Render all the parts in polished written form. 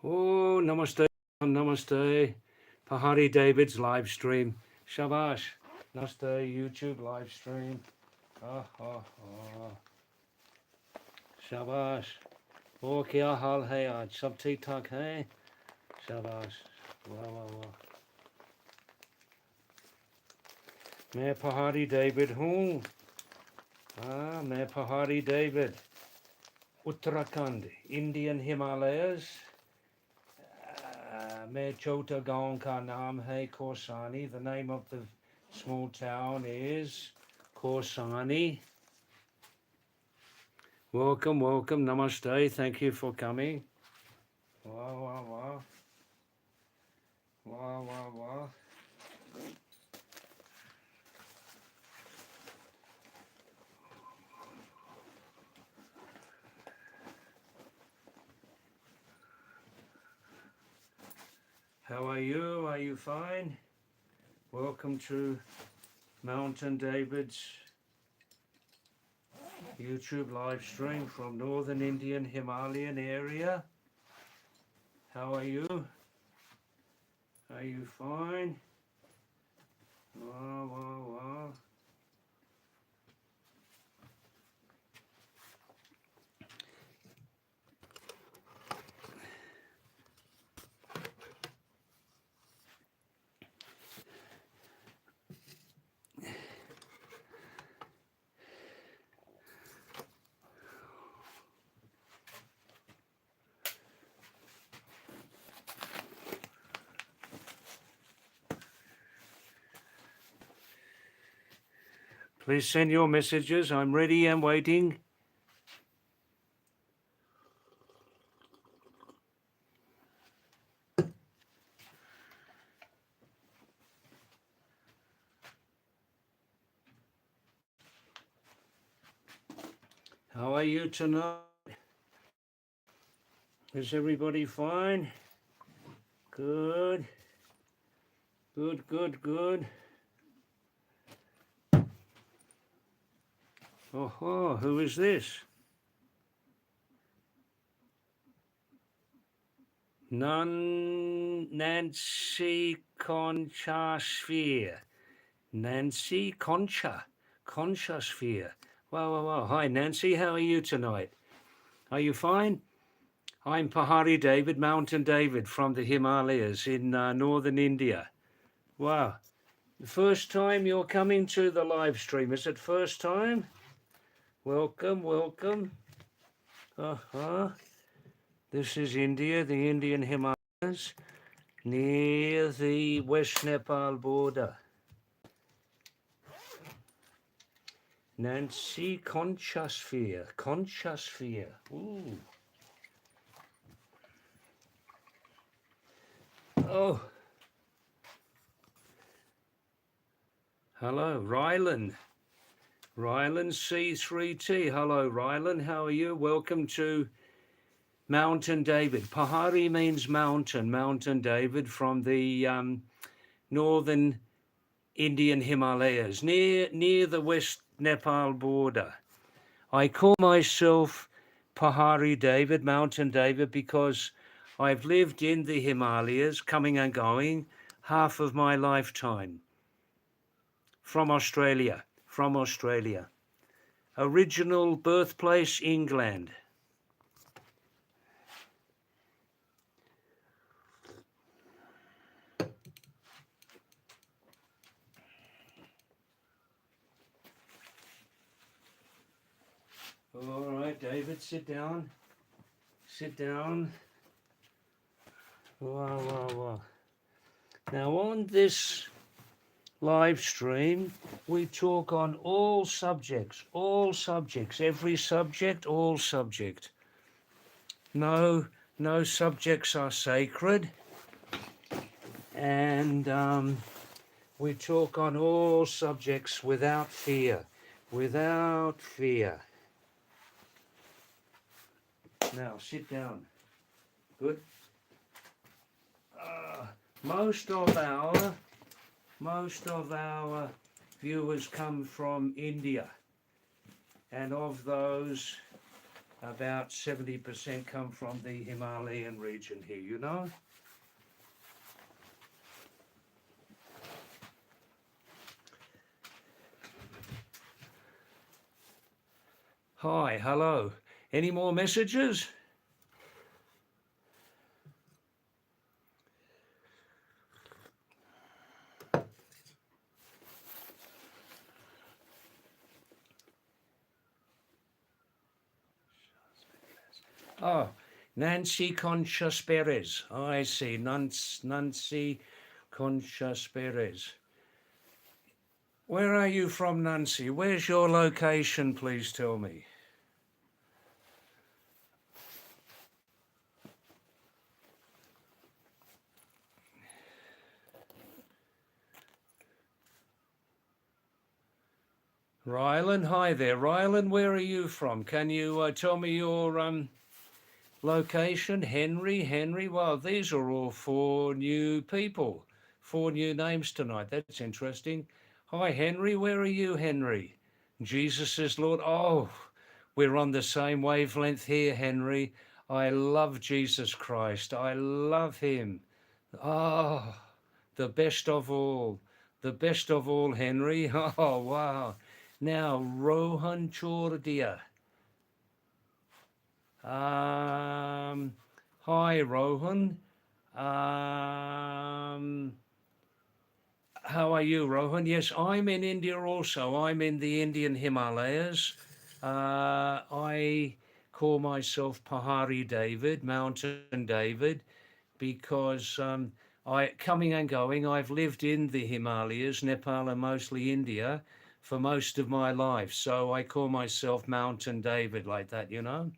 Oh, namaste, namaste. Pahadi David's live stream. Shabash. Namaste, YouTube live stream. Ah, ah, ah. Shabash. Oh, kya hal hai aaj? Sab theek thak hai? Shabash. Wah, wah, wah. मैं पहाड़ी David हूँ. मैं पहाड़ी David. Uttarakhand, Indian Himalayas. मैं छोटा गांव का नाम है Korsani. The name of the small town is Korsani. Welcome, welcome, namaste. Thank you for coming. Wow, wow, wow. Wow, wow, wow. How are you? Are you fine? Welcome to Mountain David's YouTube live stream from northern Indian Himalayan area. How are you? Are you fine? Wow, wow, wow. Please send your messages. I'm ready and waiting. How are you tonight? Is everybody fine? Good. Good, good, good. Oh, who is this? Nancy Concha Sphere. Nancy Concha. Concha Sphere. Wow, wow, wow. Hi, Nancy. How are you tonight? Are you fine? I'm Pahadi David, Mountain David from the Himalayas in northern India. Wow. The first time you're coming to the live stream. Is it first time? Welcome, welcome. This is India, the Indian Himalayas, near the West Nepal border. Nancy Concha Sphere. Concha Sphere. Ooh. Oh. Hello, Rylan. Rylan C3T. Hello, Rylan. How are you? Welcome to Mountain David. Pahari means mountain. Mountain David from the northern Indian Himalayas, near the West Nepal border. I call myself Pahari David, Mountain David, because I've lived in the Himalayas, coming and going, half of my lifetime. From Australia. Original birthplace, England. All right, David, sit down. Sit down. Wow, wow, wow. Now on this live stream, we talk on all subjects, every subject, all subject. No subjects are sacred, and we talk on all subjects without fear, Now sit down. Good. Most of our viewers come from India, and of those About 70% come from the Himalayan region here, you know? Hi, hello. Any more messages? Oh, Nancy Conchas Perez. I see. Nancy Conchas Perez. Where are you from, Nancy? Where's your location, please tell me? Rylan, hi there. Rylan, where are you from? Can you tell me your location? Henry, well, these are all 4 new people, 4 new names tonight. That's interesting. Hi, Henry, where are you, Henry? Jesus is Lord. Oh, we're on the same wavelength here, Henry. I love Jesus Christ. I love him. Oh, the best of all. The best of all, Henry. Oh, wow. Now, Rohan Chordia. Hi, Rohan. Um, how are you, Rohan? Yes, I'm in India also. I'm in the Indian Himalayas. I call myself Pahadi David, Mountain David, because I coming and going. I've lived in the Himalayas, Nepal, and mostly India for most of my life. So I call myself Mountain David like that, you know.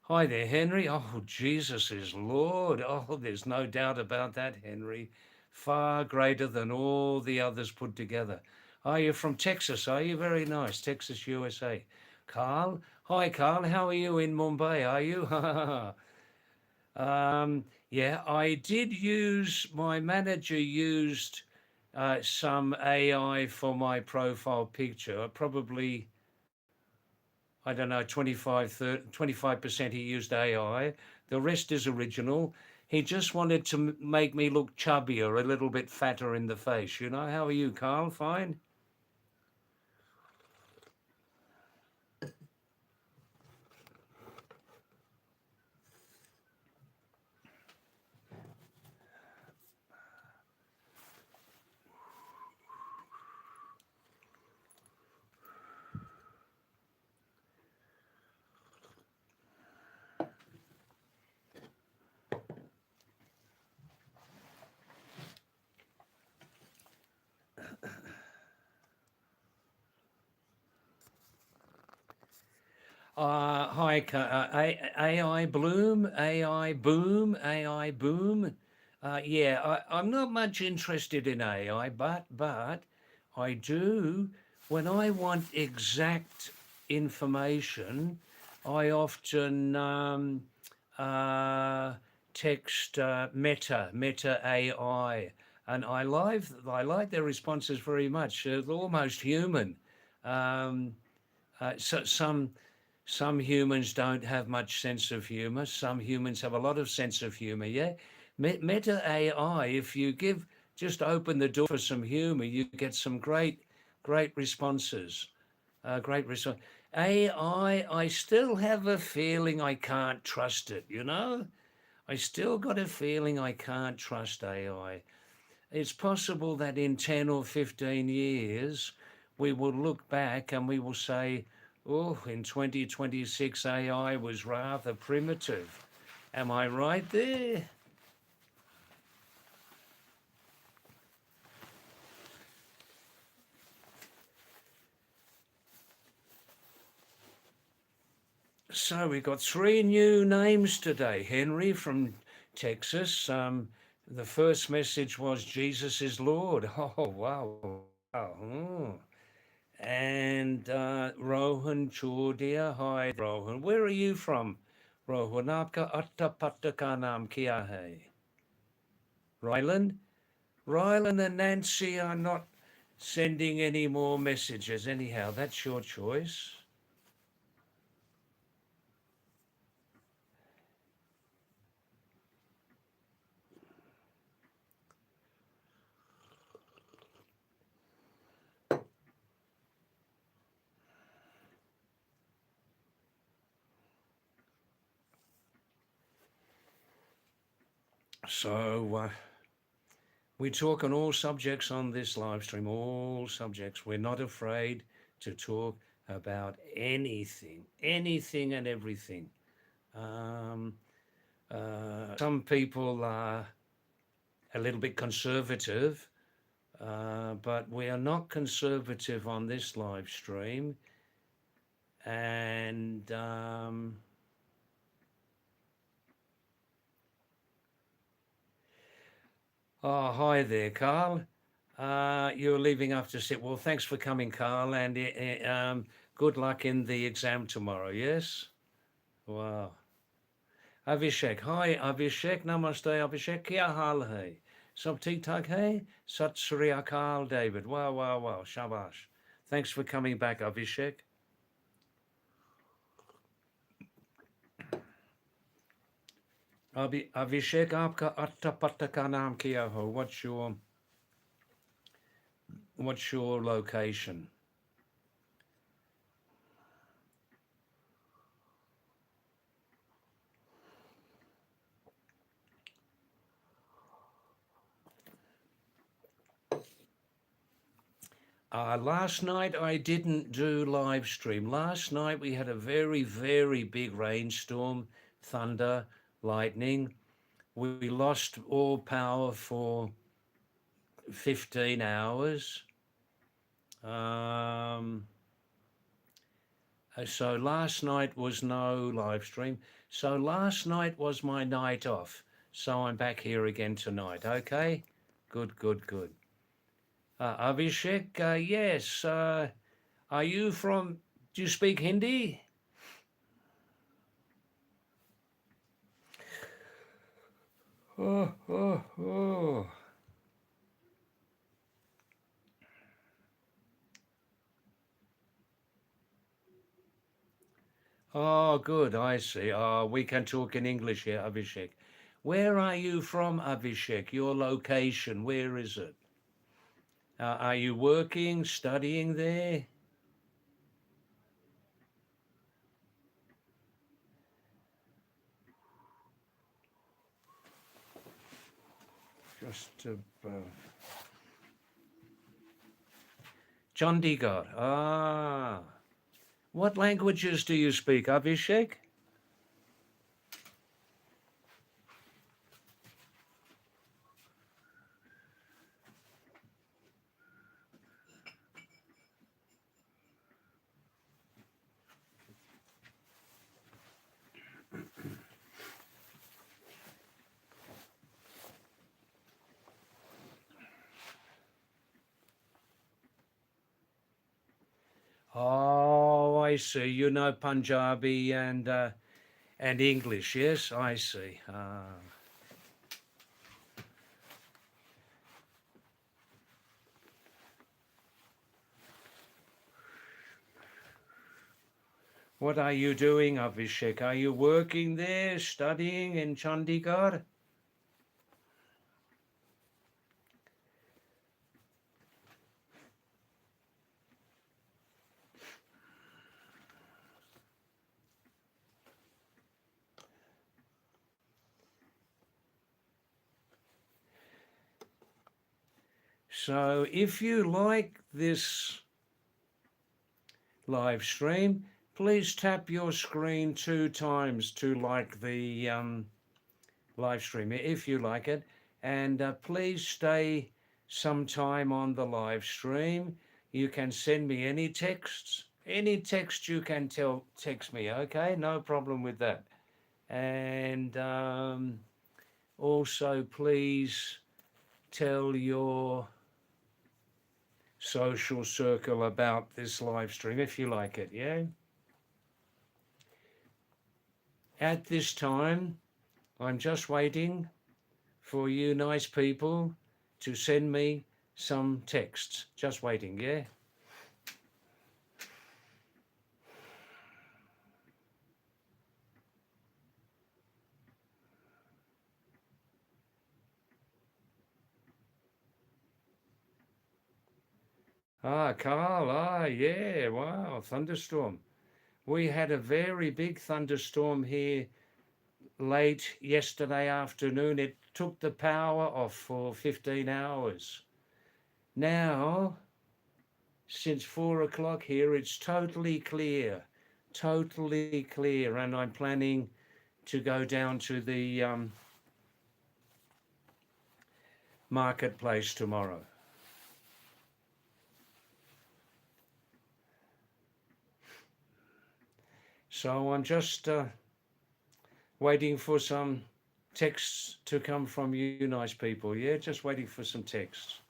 Hi there, Henry. Oh, Jesus is Lord. Oh, there's no doubt about that, Henry. Far greater than all the others put together. Are you from Texas? Are you? Very nice. Texas, USA. Carl. Hi, Carl. How are you in Mumbai? Are you? Yeah, I did use, my manager used some AI for my profile picture. Probably, I don't know, 25% he used AI. The rest is original. He just wanted to make me look chubbier, a little bit fatter in the face. You know, how are you, Carl? Fine? Hi, AI Bloom, AI Boom, AI Boom. Yeah, I'm not much interested in AI, but I do, when I want exact information, I often uh, text Meta AI, and I like their responses very much. They're almost human. Um, so some humans don't have much sense of humor. Some humans have a lot of sense of humor. Yeah, Meta AI. If you just open the door for some humor, you get some great responses. Great response. AI. I still have a feeling I can't trust it. You know, I still got a feeling I can't trust AI. It's possible that in 10 or 15 years, we will look back and we will say, oh, in 2026, AI was rather primitive. Am I right there? So we got 3 new names today. Henry from Texas. The first message was Jesus is Lord. Oh, wow. Wow. And Rohan Chordia. Hi, Rohan. Where are you from? Rohan, aapka atta patta ka naam kya hai? Ryland? Ryland and Nancy are not sending any more messages. Anyhow, that's your choice. So we talk on all subjects on this live stream, all subjects. We're not afraid to talk about anything, anything and everything. Some people are a little bit conservative, but we are not conservative on this live stream. And oh, hi there, Carl. You're leaving after sit. Well, thanks for coming, Carl, and good luck in the exam tomorrow. Yes. Wow. Abhishek, hi Abhishek, namaste Abhishek, kya haal hai? Sab theek thak hai? Sat Sri Akal, David. Wow, wow, wow, shabash. Thanks for coming back, Abhishek. Abhishek, aapka atta patta ka naam kya ho? What's your location? Last night I didn't do live stream. Last night we had a very, very big rainstorm, thunder, lightning. We lost all power for 15 hours. So last night was no live stream. So last night was my night off. So I'm back here again tonight. Okay? Good, good, good. Abhishek, yes. Are you from, do you speak Hindi? Oh, oh, oh. Oh, good. I see. We can talk in English here, Abhishek. Where are you from, Abhishek? Your location, where is it? Are you working, studying there? Just Chandigarh. Ah. What languages do you speak, Abhishek? Oh, I see. You know Punjabi and English. Yes, I see. What are you doing, Abhishek? Are you working there, studying in Chandigarh? So if you like this live stream, please tap your screen 2 times to like the live stream if you like it, and please stay some time on the live stream. You can send me any texts, any text you can text me. Okay, no problem with that. And also please tell your social circle about this live stream if you like it. Yeah, at this time I'm just waiting for you nice people to send me some texts. Just waiting. Yeah. Carl, yeah, wow, thunderstorm. We had a very big thunderstorm here late yesterday afternoon. It took the power off for 15 hours. Now, since 4 o'clock here, it's totally clear, and I'm planning to go down to the marketplace tomorrow. So I'm just waiting for some texts to come from you nice people. Yeah, just waiting for some texts.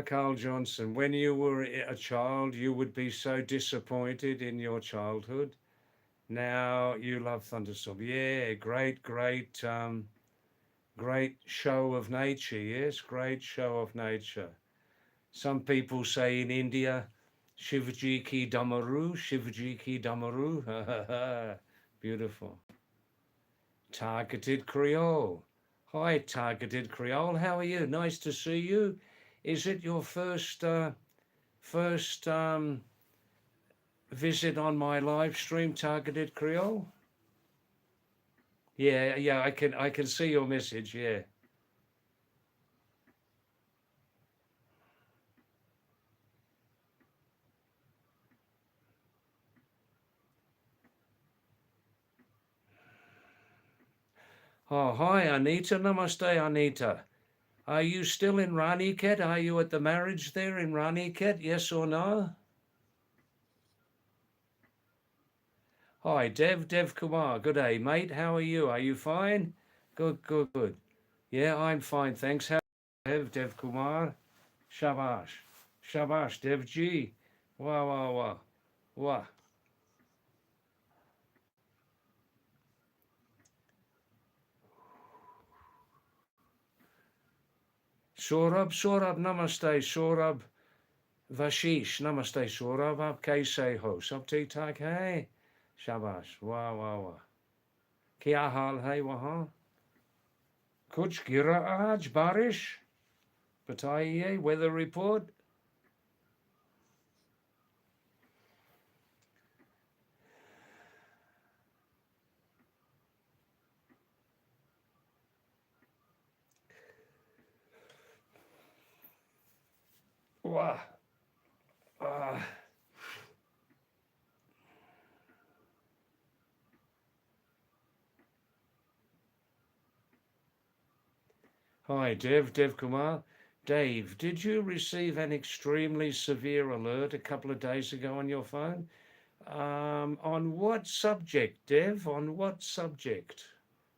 Carl Johnson, when you were a child, you would be so disappointed in your childhood. Now you love thunderstorm. Yeah, great show of nature. Yes, great show of nature. Some people say in India, Shivaji ki Damaru, Shivaji ki Damaru. Beautiful. Targeted Creole. Hi, Targeted Creole. How are you? Nice to see you. Is it your first visit on my live stream, Targeted Creole? Yeah, I can see your message. Yeah. Oh, hi, Anita. Namaste, Anita. Are you still in Raniket? Are you at the marriage there in Raniket? Yes or no? Hi, Dev Kumar. Good day, mate. How are you? Are you fine? Good. Yeah, I'm fine, thanks. How Dev Kumar? Shabash, Dev G. Wah. Saurabh, namaste, Saurabh. Vashish, namaste, Saurabh. Aap kaise ho? Sab theek thak hai? Shabash, wah. Kya haal hai wahan? Kuch gira aaj barish? Bataiye, weather report. Wah. Hi, Dev Kumar. Dave, did you receive an extremely severe alert a couple of days ago on your phone? On what subject, Dev? On what subject?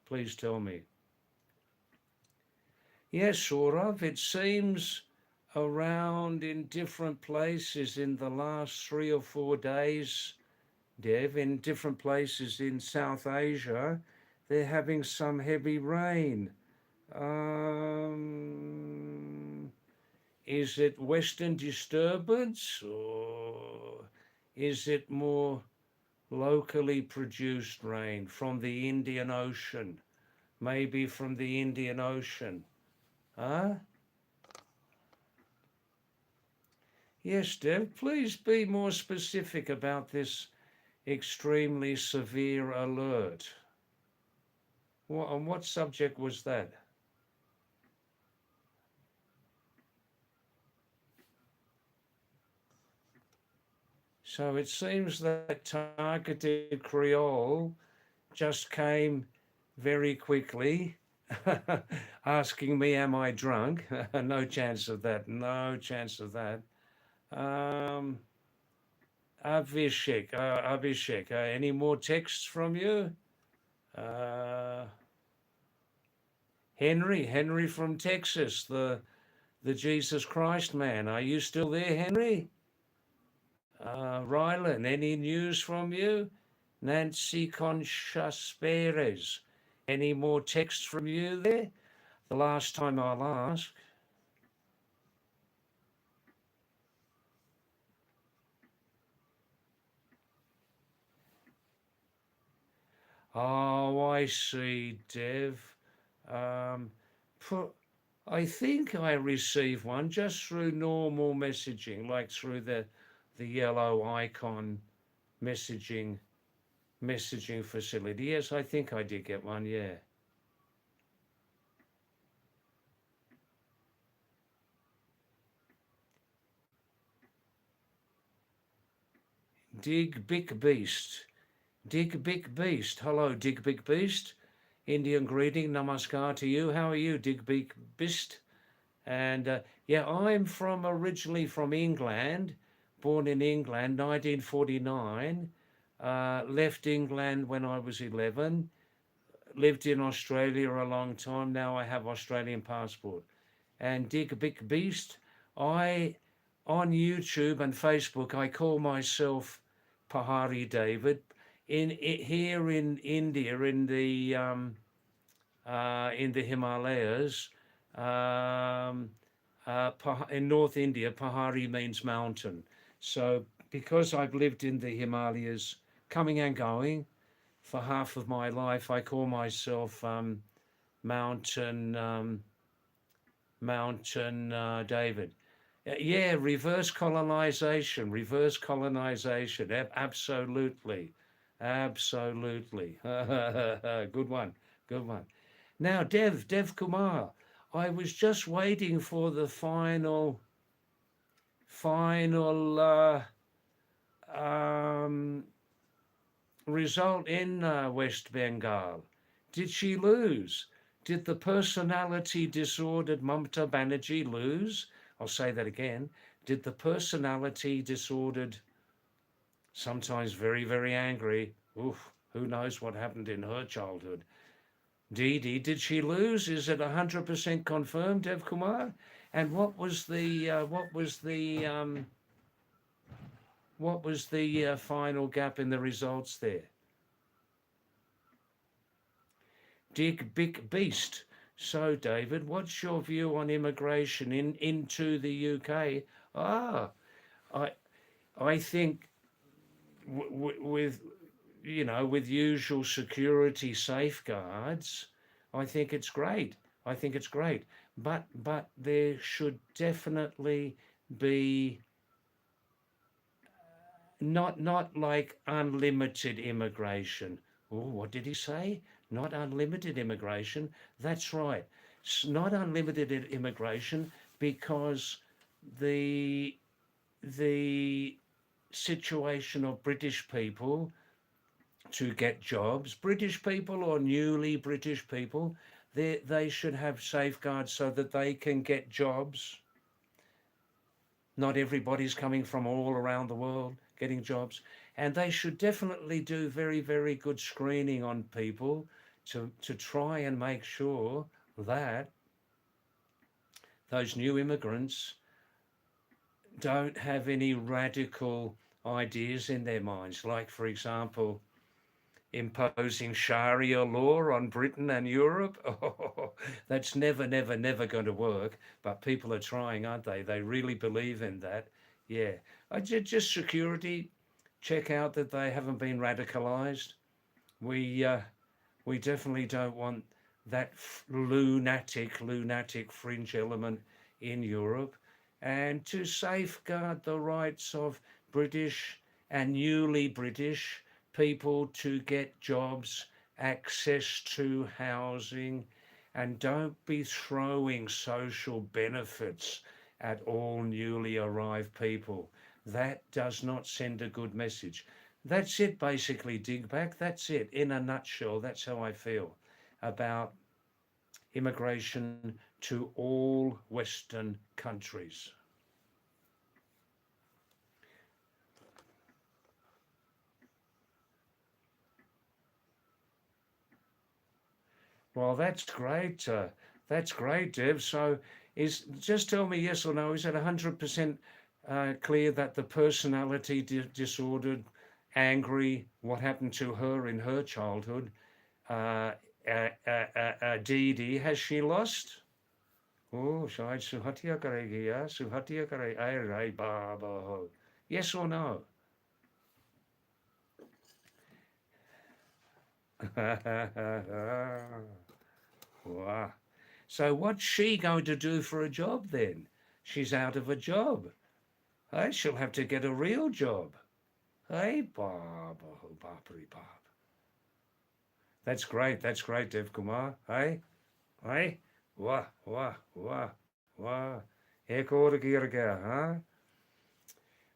Please tell me. Yes, Saurav, it seems around in different places in the last 3 or 4 days, Dev, in different places in South Asia, they're having some heavy rain. Is it Western disturbance or is it more locally produced rain from the Indian Ocean? Maybe from the Indian Ocean. Huh? Yes, Dev, please be more specific about this extremely severe alert. On what subject was that? So it seems that Targeted Creole just came very quickly asking me, am I drunk? No chance of that. Abhishek, any more texts from you? Henry from Texas, the Jesus Christ man. Are you still there, Henry? Rylan, any news from you? Nancy Conchas Perez, any more texts from you there? The last time I'll ask. Oh, I see, Dev. Um, pro- I think I received one just through normal messaging, like through the yellow icon messaging facility. Yes, I think I did get one. Yeah. Dig Big Beast. Dig Big Beast. Hello, Dig Big Beast. Indian greeting, namaskar to you. How are you, Dig Big Beast? And yeah, I'm from originally from England, born in England, 1949. Left England when I was 11. Lived in Australia a long time. Now I have Australian passport. And Dig Big Beast, I on YouTube and Facebook I call myself Pahadi David. Here in India in the Himalayas. Um, in North India, Pahari means mountain. So because I've lived in the Himalayas, coming and going for half of my life, I call myself Mountain David. Yeah, reverse colonization, absolutely, absolutely. Good one, good one. Now, Dev Kumar, I was just waiting for the final um, result in West Bengal. Did she lose? Did the personality disordered Mamata Banerjee lose? I'll say that again. Did the personality disordered, sometimes very, very angry, oof, who knows what happened in her childhood? Dee Dee, did she lose? Is it 100% confirmed, Dev Kumar? And what was the final gap in the results there? Dig Big Beast. So, David, what's your view on immigration into the UK? Ah, I I think with with usual security safeguards, I think it's great. I think it's great. But there should definitely be not like unlimited immigration. Oh, what did he say? Not unlimited immigration. That's right. Not unlimited immigration because the the situation of British people to get jobs, British people or newly British people, they should have safeguards so that they can get jobs. Not everybody's coming from all around the world getting jobs. And they should definitely do very, very good screening on people to try and make sure that those new immigrants don't have any radical ideas in their minds. Like, for example, imposing Sharia law on Britain and Europe. Oh, that's never, never, never going to work. But people are trying, aren't they? They really believe in that. Yeah. Just security, check out that they haven't been radicalized. We we definitely don't want that lunatic fringe element in Europe, and to safeguard the rights of British and newly British people to get jobs, access to housing, and don't be throwing social benefits at all newly arrived people. That does not send a good message. That's it, basically, Digback. That's it. In a nutshell, that's how I feel about immigration to all Western countries. Well, that's great. That's great, Dev. So, is just tell me yes or no. Is it 100% clear that the personality disordered, angry, what happened to her in her childhood, uh, Dee Dee, has she lost? Oh, शायद सुहतिया करेगी यार सुहतिया करे आए रे बाबा हो. Yes or no? Wow. So what's she going to do for a job then? She's out of a job. Hey, she'll have to get a real job. Hey, Bob, oh, Bobbery Bob. That's great. That's great, Dev Kumar. Hey, hey, wah, wah, wah, wah. Huh?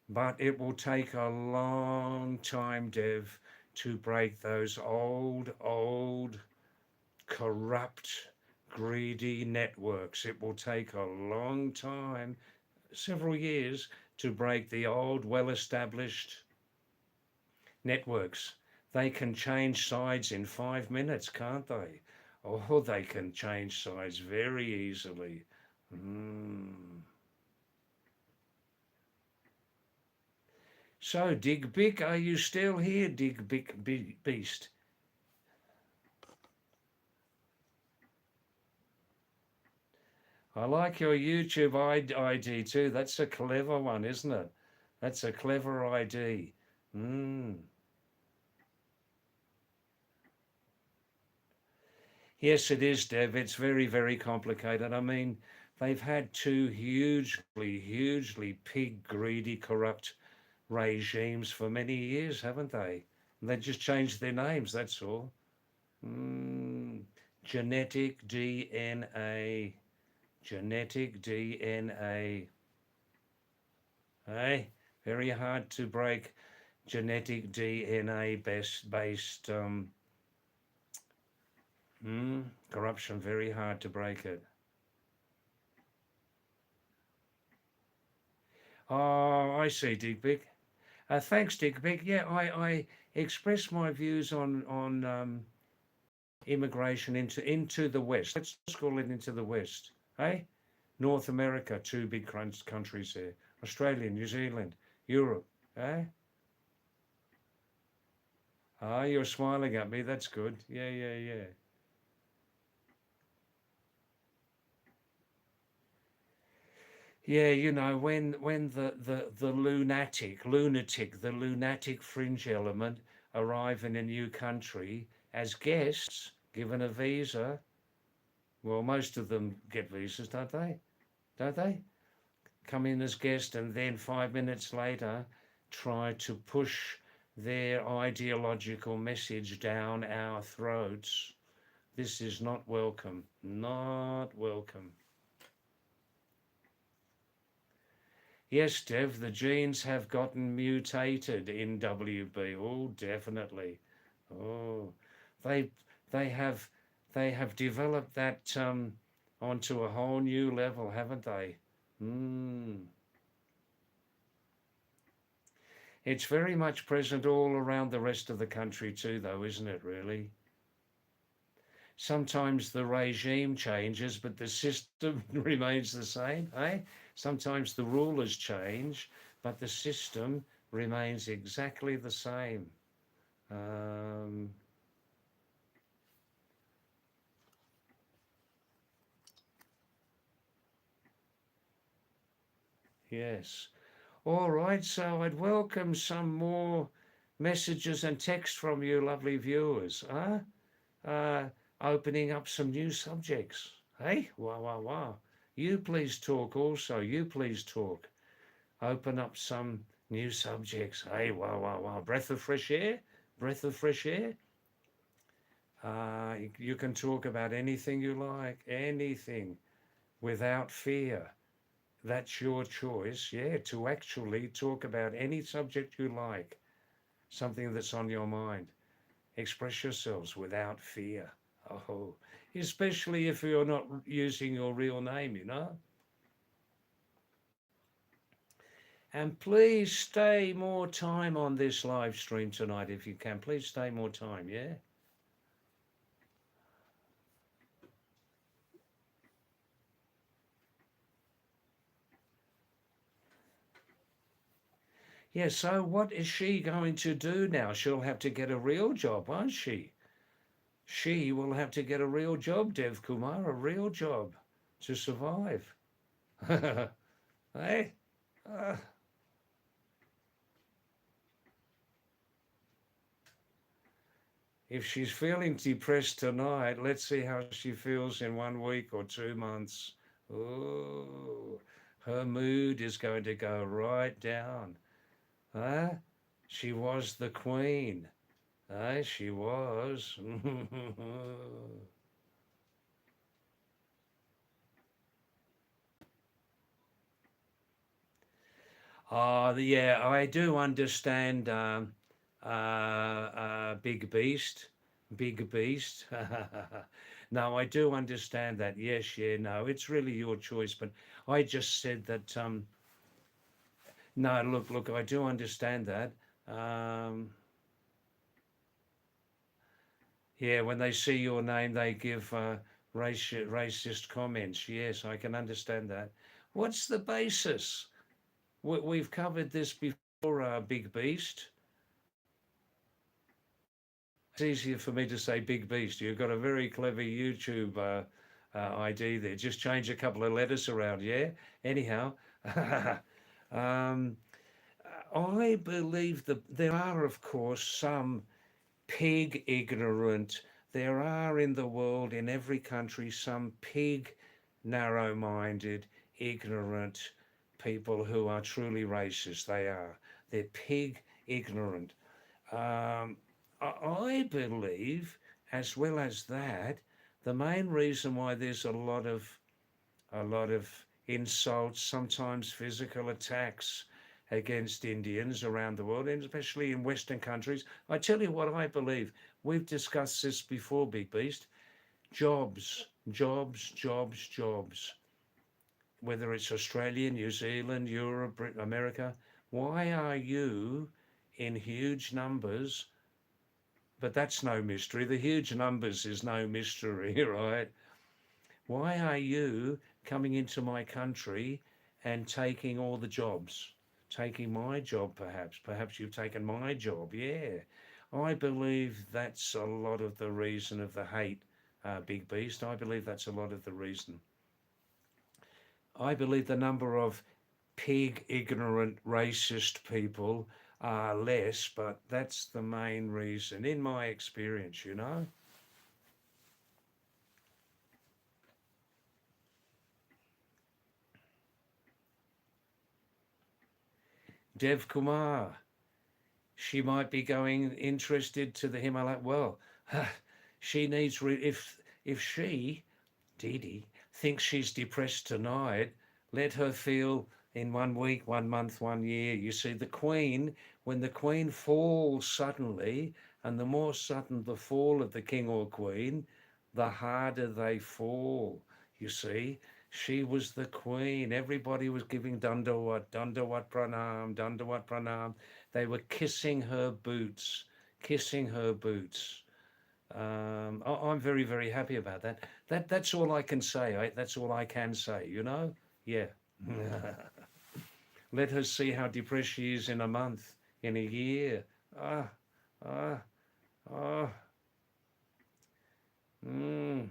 But it will take a long time, Dev, to break those old, corrupt, greedy networks. It will take a long time, several years, to break the old, well-established networks. They can change sides in 5 minutes, can't they? Oh, they can change sides very easily. Mm. So, Dig Bick, are you still here, Dig Bick Beast? I like your YouTube ID too. That's a clever one, isn't it? That's a clever ID. Mm. Yes, it is, Dev. It's very, very complicated. I mean, they've had two hugely pig, greedy, corrupt regimes for many years, haven't they? They just changed their names, that's all. Mm. Genetic DNA. Genetic DNA. Hey, very hard to break genetic DNA based corruption. Very hard to break it. Oh, I see, Digby. Thanks, Digby. Yeah, I express my views on immigration into the West. Let's call it into the West. Hey, North America, two big countries there. Australia, New Zealand, Europe. Eh? Ah, you're smiling at me. That's good. Yeah, yeah, yeah. Yeah, you know, when the lunatic fringe element arrive in a new country as guests, given a visa, well, most of them get visas, don't they? Don't they? Come in as guest and then 5 minutes later try to push their ideological message down our throats. This is not welcome. Not welcome. Yes, Dev, the genes have gotten mutated in WB. Oh, definitely. Oh, they they have they have developed that onto a whole new level, haven't they? Mm. It's very much present all around the rest of the country too, though, isn't it, really? Sometimes the regime changes, but the system remains the same, eh? Sometimes the rulers change, but the system remains exactly the same. Um, yes. All right, so I'd welcome some more messages and text from you, lovely viewers. Huh? Opening up some new subjects. Hey, wow, wow, wow. You please talk also. You please talk. Open up some new subjects. Hey, wow, wow, wow. Breath of fresh air. Breath of fresh air. You can talk about anything you like, anything without fear. That's your choice, yeah, to actually talk about any subject you like, something that's on your mind. Express yourselves without fear. Oh, especially if you're not using your real name, you know. And please stay more time on this live stream tonight if you can. Please stay more time, yeah? Yeah, so what is she going to do now? She'll have to get a real job, won't she? She will have to get a real job, Dev Kumar, a real job to survive. Hey? Uh, If she's feeling depressed tonight, let's see how she feels in 1 week or 2 months. Oh, her mood is going to go right down. Huh? She was the queen. She was. Oh, yeah, I do understand. Big Beast, Big Beast. No, I do understand that. Yes, yeah, no, it's really your choice. But I just said that. No, look, I do understand that. Um, yeah, when they see your name, they give racist comments. Yes, I can understand that. What's the basis? We've covered this before, Big Beast. It's easier for me to say Big Beast. You've got a very clever YouTube ID there. Just change a couple of letters around, yeah? Anyhow, um, I believe that there are, of course, some pig ignorant. There are in the world, in every country, some pig narrow minded, ignorant people who are truly racist. They are. They're pig ignorant. Um, I believe, as well as that, the main reason why there's a lot of insults, sometimes physical attacks against Indians around the world, and especially in Western countries. I tell you what I believe. We've discussed this before, Big Beast. Jobs, jobs, jobs, jobs. Whether it's Australia, New Zealand, Europe, Britain, America. Why are you in huge numbers? But that's no mystery. The huge numbers is no mystery, right? Why are you coming into my country and taking all the jobs? Taking my job, perhaps. Perhaps you've taken my job. Yeah. I believe that's a lot of the reason of the hate, Big Beast. I believe that's a lot of the reason. I believe the number of pig, ignorant, racist people are less, but that's the main reason, in my experience. Dev Kumar, she might be going interested to the Himalaya. Well, she needs, if she, Dee, thinks she's depressed tonight, let her feel in 1 week, 1 month, 1 year. You see, when the Queen falls suddenly, and the more sudden the fall of the King or Queen, the harder they fall. You see, she was the Queen. Everybody was giving Dandawat Pranam, Dandawat Pranam. They were kissing her boots, kissing her boots. I'm very, very happy about that. That's all I can say. That's all I can say. Yeah. Let her see how depressed she is in a month, in a year. Ah, ah, ah. Mm.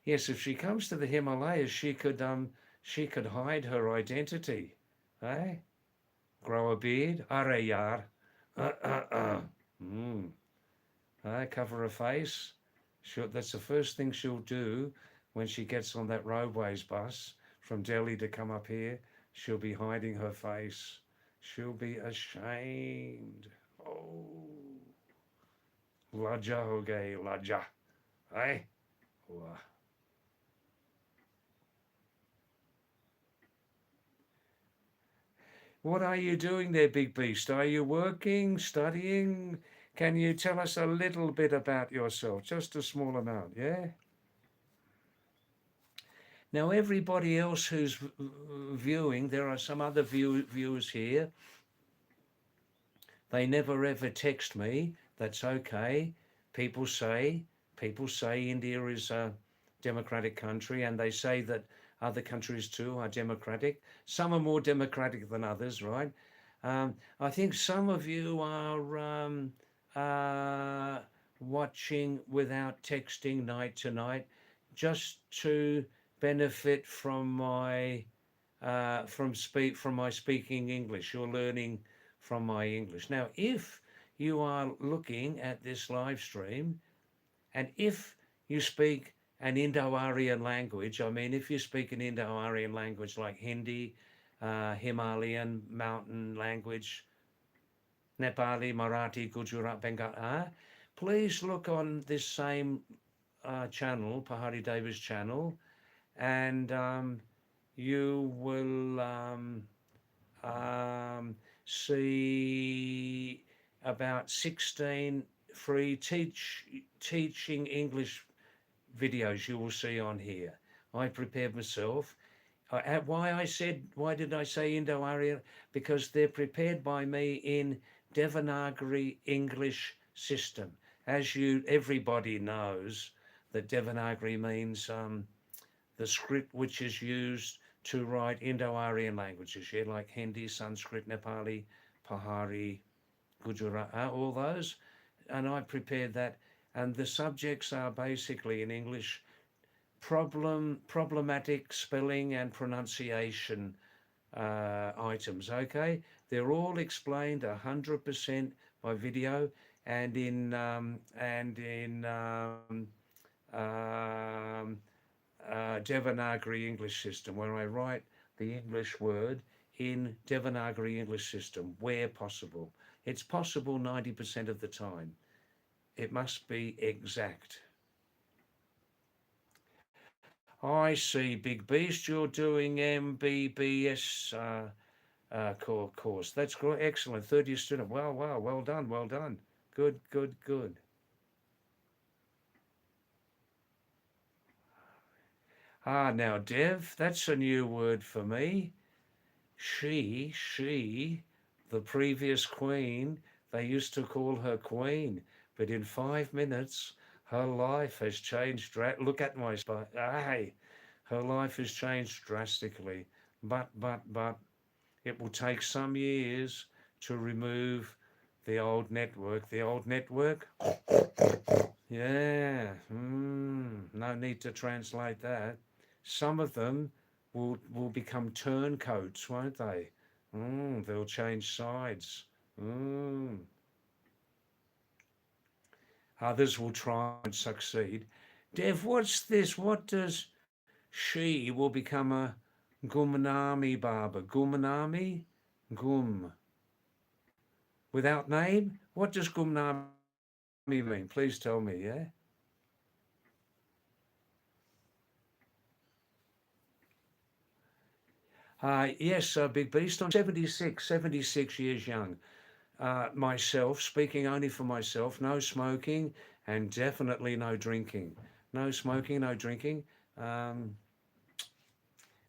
Yes, if she comes to the Himalayas, she could hide her identity. Eh? Grow a beard. Are yar. Mm. Cover her face. That's the first thing she'll do when she gets on that roadways bus from Delhi to come up here. She'll be hiding her face. She'll be ashamed. Oh, laja ho gayi, laja. Eh? Wah. What are you doing there, Big Beast? Are you working, studying? Can you tell us a little bit about yourself? Just a small amount, yeah? Now, everybody else who's viewing, there are some other viewers here. They never ever text me. That's okay. People say, India is a democratic country, and they say that other countries too are democratic. Some are more democratic than others, right? I think some of you are uh, watching without texting night to night, just to benefit from my from my speaking English. You're learning from my English. Now, if you are looking at this live stream, and if you speak an Indo-Aryan language, I mean, if you speak an Indo-Aryan language like Hindi, Himalayan mountain language, Nepali, Marathi, Gujarat, Bengali, please look on this same channel, Pahadi David's channel, and you will see about 16 free teaching English videos you will see on here. I prepared myself. Why did I say Indo-Aryan? Because they're prepared by me in Devanagari English system. As everybody knows that Devanagari means the script which is used to write Indo-Aryan languages, yeah, like Hindi, Sanskrit, Nepali, Pahari, Gujarat, all those. And I prepared that. And the subjects are basically in English problematic spelling and pronunciation items. Okay, they're all explained 100% by video and in Devanagari English system, where I write the English word in Devanagari English system where possible. It's possible 90% of the time. It must be exact. I see, Big Beast, you're doing MBBS course. That's great, excellent. 30th student. Wow, well done, well done. Good, good, good. Now, Dev, that's a new word for me. She, the previous queen, they used to call her queen, but in 5 minutes, her life has changed. Look at my spine. Hey, her life has changed drastically. But it will take some years to remove the old network. The old network? Yeah, no need to translate that. Some of them will become turncoats, won't they? They'll change sides. Others will try and succeed. Dev, what's this? What does she will become a Gumnami Baba? Gumnami? Gum. Without name? What does Gumnami mean? Please tell me, yeah? Yes, Big Beast, I'm 76 years young. Myself, speaking only for myself, no smoking and definitely no drinking. No smoking, no drinking.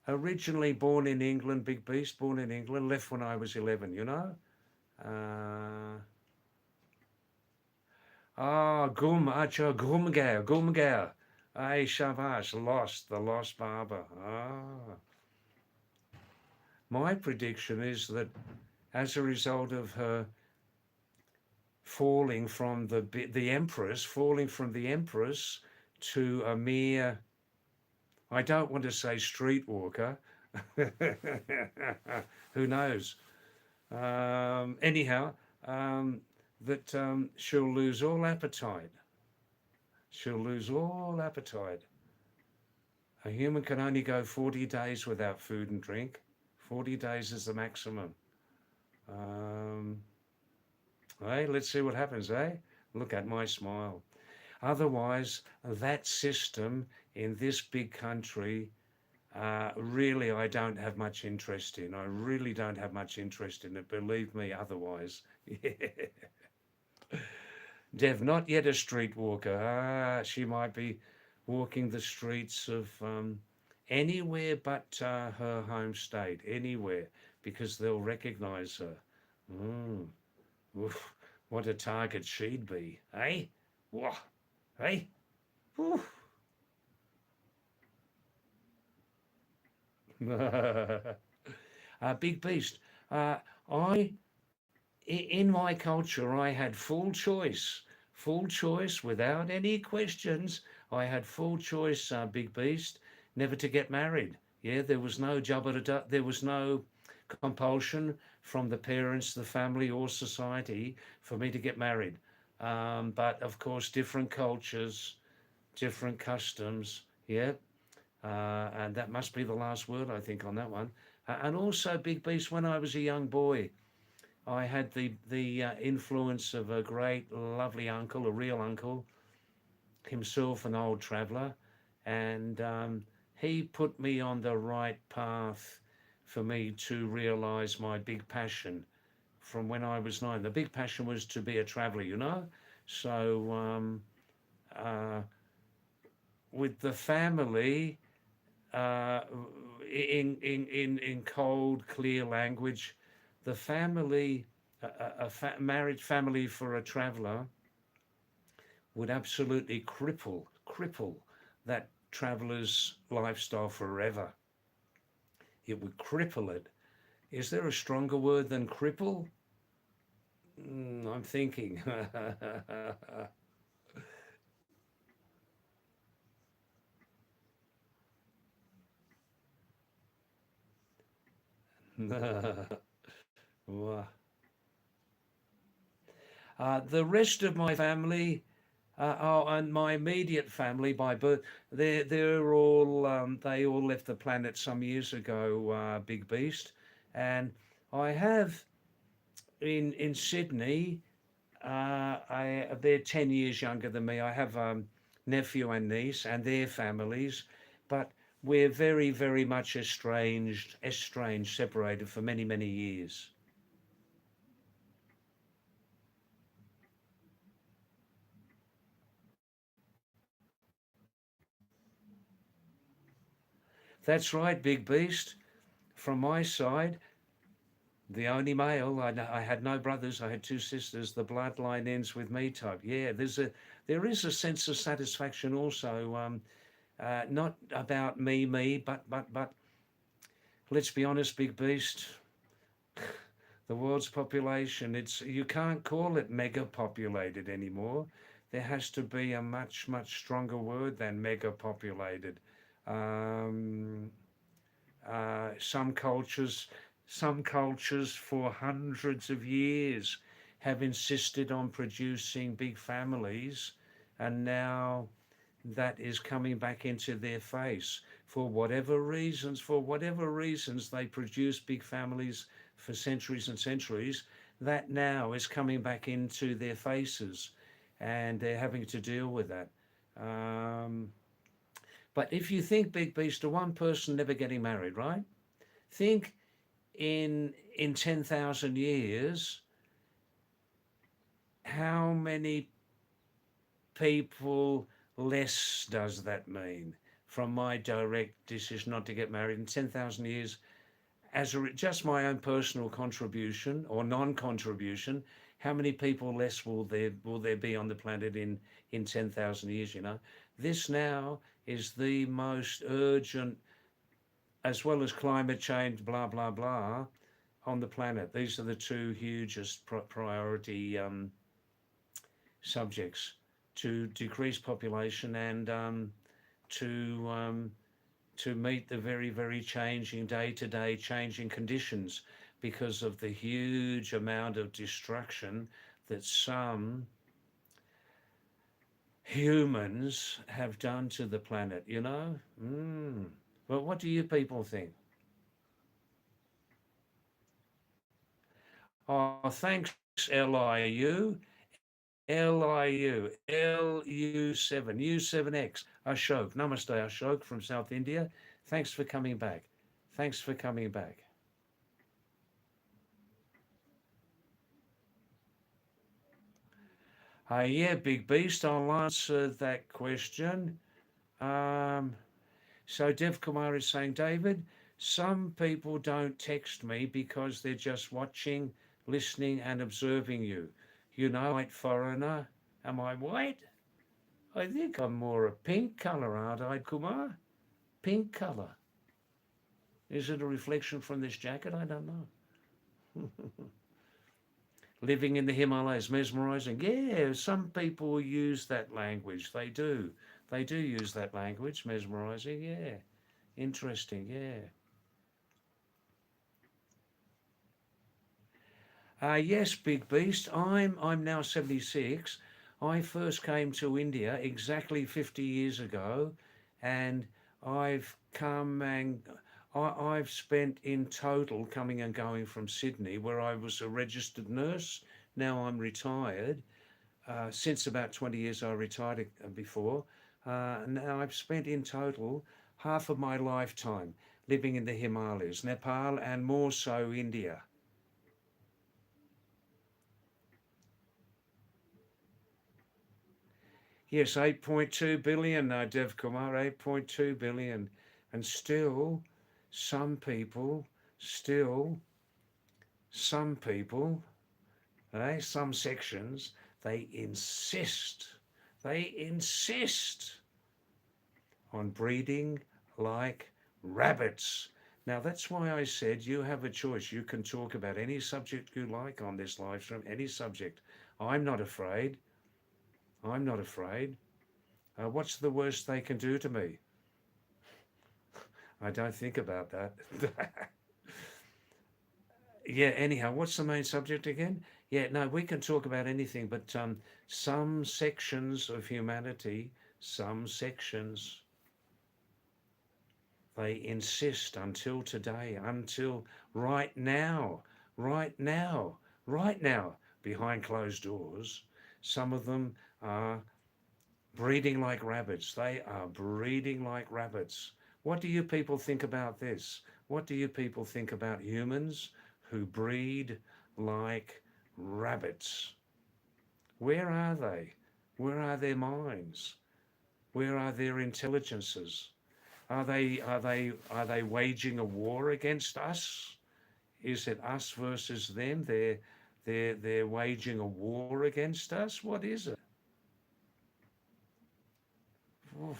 Originally born in England, Big Beast, born in England, left when I was 11, you know? Gumgao. Ay, Shabash, the lost barber. My prediction is that as a result of her falling from the empress to a mere, I don't want to say streetwalker, who knows? Anyhow, that she'll lose all appetite. She'll lose all appetite. A human can only go 40 days without food and drink. 40 days is the maximum. Hey, let's see what happens, eh? Look at my smile. Otherwise, that system in this big country, really, I don't have much interest in. I really don't have much interest in it, believe me, otherwise. Dev, not yet a streetwalker. She might be walking the streets of anywhere but her home state, anywhere, because they'll recognize her. Oof, what a target she'd be, eh? Whoa, eh? Oof. Big Beast, in my culture, I had full choice without any questions. I had full choice, Big Beast, never to get married. Yeah, there was no there was no compulsion from the parents, the family, or society for me to get married. But of course, different cultures, different customs. Yeah, and that must be the last word, I think, on that one. And also, Big Beast, when I was a young boy, I had the influence of a great, lovely uncle, a real uncle, himself an old traveller, and he put me on the right path for me to realise my big passion from when I was 9. The big passion was to be a traveller, you know. So uh, with the family, uh, in cold, clear language, the family, married family for a traveller would absolutely cripple that traveller's lifestyle forever. It would cripple it. Is there a stronger word than cripple? I'm thinking. Wow. The rest of my family, and my immediate family by birth, they're all they all left the planet some years ago. Big Beast, and I have in Sydney. They're 10 years younger than me. I have nephew and niece and their families, but we're very, very much estranged, separated for many, many years. That's right, Big Beast. From my side, the only male. I had no brothers. I had two sisters. The bloodline ends with me type. Yeah, there is a sense of satisfaction also. Not about me, but let's be honest, Big Beast. The world's population, it's you can't call it mega populated anymore. There has to be a much, much stronger word than mega populated. Um, some cultures, some cultures for hundreds of years have insisted on producing big families, and now that is coming back into their face for whatever reasons. For whatever reasons, they produce big families for centuries and centuries. That now is coming back into their faces, and they're having to deal with that. Um, but if you think, Big Beast, of one person never getting married, right? Think in 10,000 years, how many people less does that mean from my direct decision not to get married in 10,000 years as just my own personal contribution or non-contribution? How many people less will there be on the planet in 10,000 years? This now is the most urgent, as well as climate change, blah blah blah, on the planet. These are the two hugest priority subjects: to decrease population and to to meet the very, very changing day-to-day changing conditions because of the huge amount of destruction that some humans have done to the planet. Well, what do you people think? Oh, thanks, LIU. LU7, U7X, Ashok. Namaste, Ashok from South India. Thanks for coming back. Thanks for coming back. Yeah, Big Beast, I'll answer that question. Um, so Dev Kumar is saying, David, some people don't text me because they're just watching, listening, and observing you. White foreigner. Am I white? I think I'm more a pink colour, aren't I, Kumar? Pink colour. Is it a reflection from this jacket? I don't know. Living in the Himalayas, mesmerizing. Yeah, some people use that language. They do. They do use that language, mesmerizing. Yeah. Interesting. Yeah. Yes, Big Beast. I'm now 76. I first came to India exactly 50 years ago, and I've come and I've spent in total coming and going from Sydney, where I was a registered nurse. Now I'm retired. Since about 20 years, I retired before. Now I've spent in total half of my lifetime living in the Himalayas, Nepal, and more so India. Yes, 8.2 billion, Dev Kumar, 8.2 billion. And some people, still, some people, some sections, they insist, they insist on breeding like rabbits. Now, that's why I said you have a choice. You can talk about any subject you like on this live stream, any subject. I'm not afraid. I'm not afraid. What's the worst they can do to me? I don't think about that. Yeah, anyhow, what's the main subject again? Yeah, no, we can talk about anything, but some sections of humanity, some sections, they insist until today, until right now, right now, right now, behind closed doors, some of them are breeding like rabbits. They are breeding like rabbits. What do you people think about this? What do you people think about humans who breed like rabbits? Where are they? Where are their minds? Where are their intelligences? Are they waging a war against us? Is it us versus them? They're waging a war against us? What is it? Oof.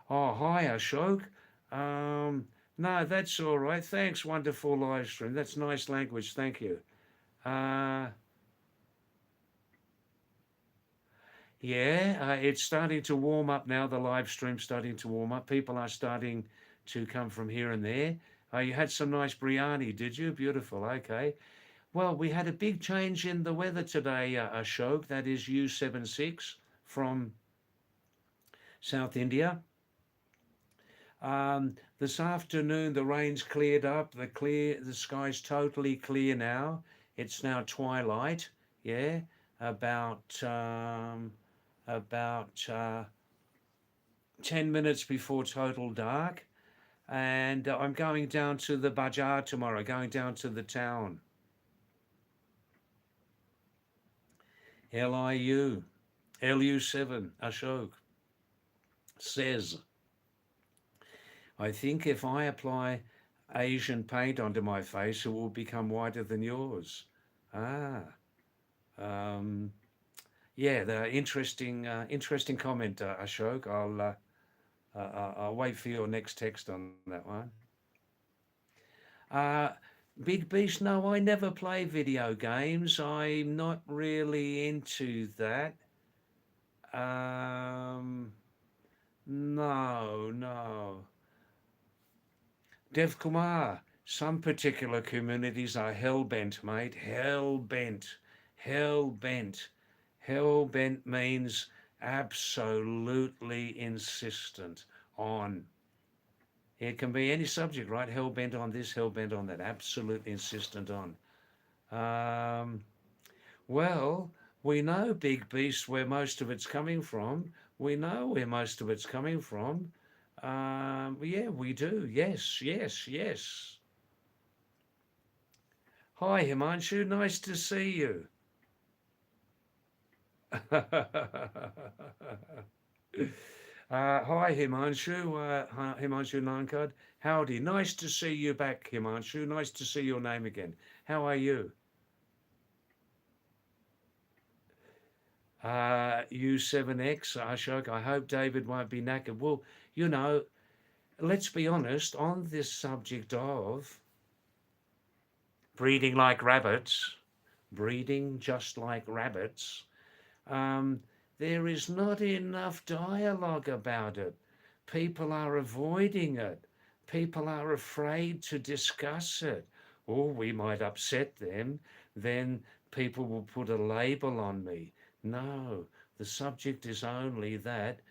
Oh, hi, Ashok. Um, no, that's all right. Thanks, wonderful live stream. That's nice language. Thank you. Uh, yeah, it's starting to warm up now. The live stream's starting to warm up. People are starting to come from here and there. You had some nice biryani, did you? Beautiful. Okay. Well, we had a big change in the weather today, Ashok. That is U76 from South India. This afternoon, the rain's cleared up. The sky's totally clear now. It's now twilight. Yeah, about about 10 minutes before total dark. And I'm going down to the bazaar tomorrow. Going down to the town. LU7 Ashok says, I think if I apply Asian paint onto my face, it will become whiter than yours. Ah, um, yeah, the interesting comment, Ashok. I'll wait for your next text on that one. Uh, Big Beast, no, I never play video games. I'm not really into that. Um, no, no. Dev Kumar, some particular communities are hell-bent, mate. Hell-bent. Hell-bent. Hell-bent means absolutely insistent on. It can be any subject, right? Hell-bent on this, hell-bent on that. Absolutely insistent on. Um, well, we know, Big Beast, where most of it's coming from. We know where most of it's coming from. Yeah, we do. Yes, yes, yes. Hi, Himanshu. Nice to see you. Hi, Himanshu. Himanshu Nankad. Howdy. Nice to see you back, Himanshu. Nice to see your name again. How are you? U7X, Ashok. I hope David won't be knackered. Well, you know, let's be honest on this subject of breeding like rabbits, breeding just like rabbits. Um, there is not enough dialogue about it. People are avoiding it. People are afraid to discuss it. Or we might upset them, then people will put a label on me. No, the subject is only that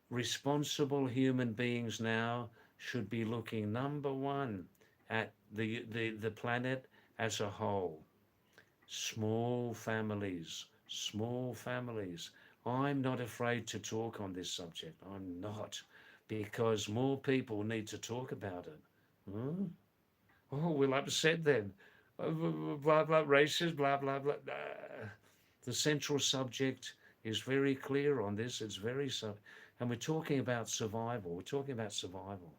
responsible human beings now should be looking, number one, at the planet as a whole. Small families, small families. I'm not afraid to talk on this subject. I'm not, because more people need to talk about it. Hmm? Oh, we'll upset them. Blah, blah, racist, blah, blah, blah. The central subject is very clear on this. It's very and we're talking about survival. We're talking about survival.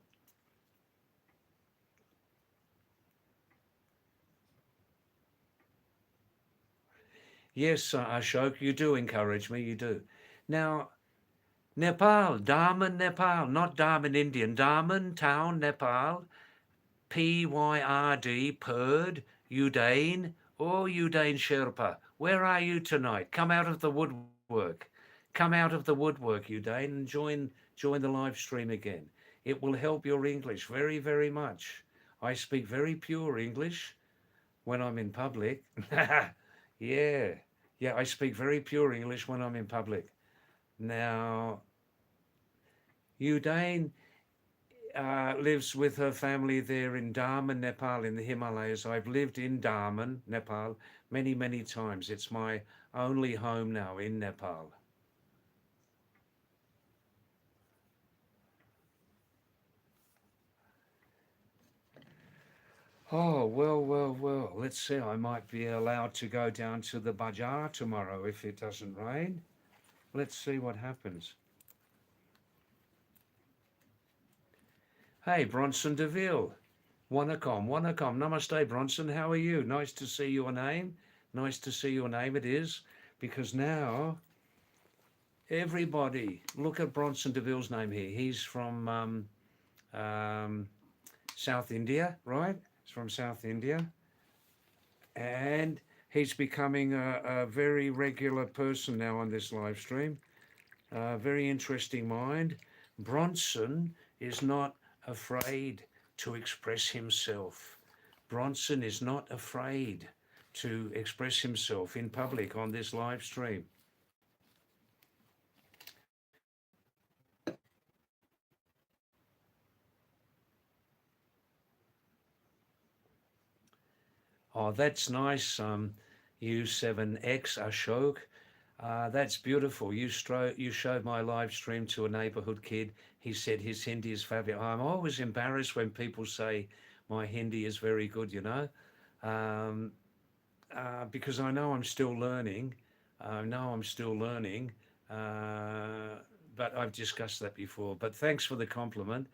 Yes, Ashok, you do encourage me. You do. Now, Nepal, Daman, Nepal, not Daman, Indian. Daman, town, Nepal. Pyrd, Purd, Udain, or Udain Sherpa. Where are you tonight? Come out of the woodwork. Come out of the woodwork, Udain, and join the live stream again. It will help your English very, very much. I speak very pure English when I'm in public. Yeah, yeah, I speak very pure English when I'm in public. Now, Udain lives with her family there in Daman, Nepal, in the Himalayas. I've lived in Daman, Nepal, many, many times. It's my only home now in Nepal. Oh, well, well, well. Let's see. I might be allowed to go down to the bazaar tomorrow if it doesn't rain. Let's see what happens. Hey, Bronson DeVille. Wanacom, Wanacom. Namaste, Bronson. How are you? Nice to see your name. Nice to see your name. It is, because now everybody, look at Bronson DeVille's name here. He's from um, South India, right? He's from South India. And he's becoming a very regular person now on this live stream. Very interesting mind. Bronson is not afraid to express himself. Bronson is not afraid to express himself in public on this live stream. Oh, that's nice, U7X Ashok. That's beautiful. You showed my live stream to a neighborhood kid. He said his Hindi is fabulous. I'm always embarrassed when people say my Hindi is very good, um, because I know I'm still learning. I know I'm still learning, but I've discussed that before. But thanks for the compliment.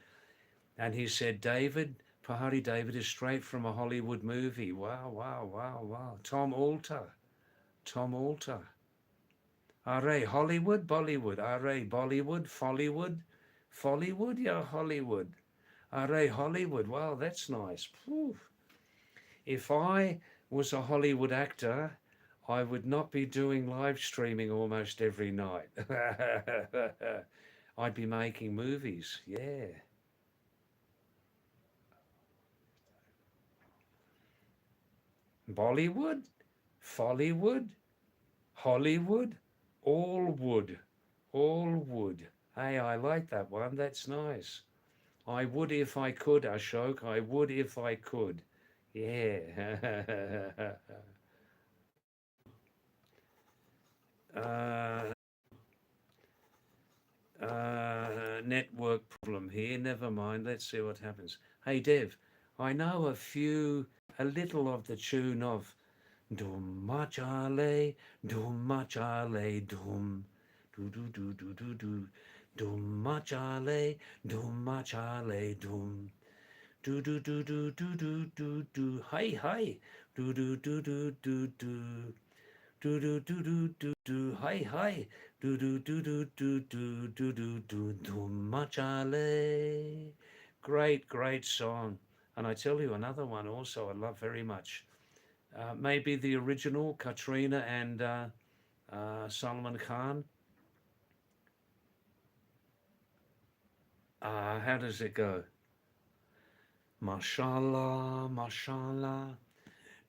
And he said, David, Pahadi David is straight from a Hollywood movie. Wow, wow, wow, wow. Tom Alter. Tom Alter. Are Hollywood, Bollywood? Are Bollywood, Follywood? Follywood, yeah, Hollywood. Are Hollywood? Wow, that's nice. Whew. If I was a Hollywood actor, I would not be doing live streaming almost every night. I'd be making movies, yeah. Bollywood, Follywood, Hollywood, all wood, all wood. Hey, I like that one. That's nice. I would if I could, Ashok. I would if I could. Yeah. uh, network problem here. Never mind. Let's see what happens. Hey, Dev, I know a little of the tune of Dum Machale, Dum Machale, Dum. Do do do do do do. Dum Machale, Dum Machale, Dum. Do do do do do do do do. Hi hi. Do do do do do do. Do do do do do do. Hi hi. Do do do do do do do do do. Dum Machale. Great, great song. And I tell you another one also I love very much. Maybe the original Katrina and Salman Khan. How does it go? Mashallah, mashallah.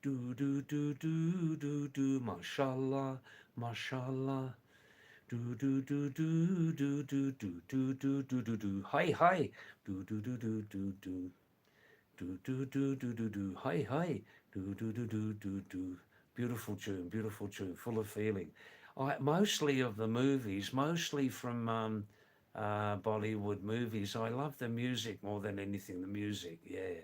Do do do do do do. Mashallah, mashallah. Do do do do do do do do do do do do. Hi hi. Do do do do do do. Do do do do do do. Hi hi. Do do do do do do. Beautiful tune, full of feeling. Mostly of the movies, mostly from Bollywood movies. I love the music more than anything. The music, yeah.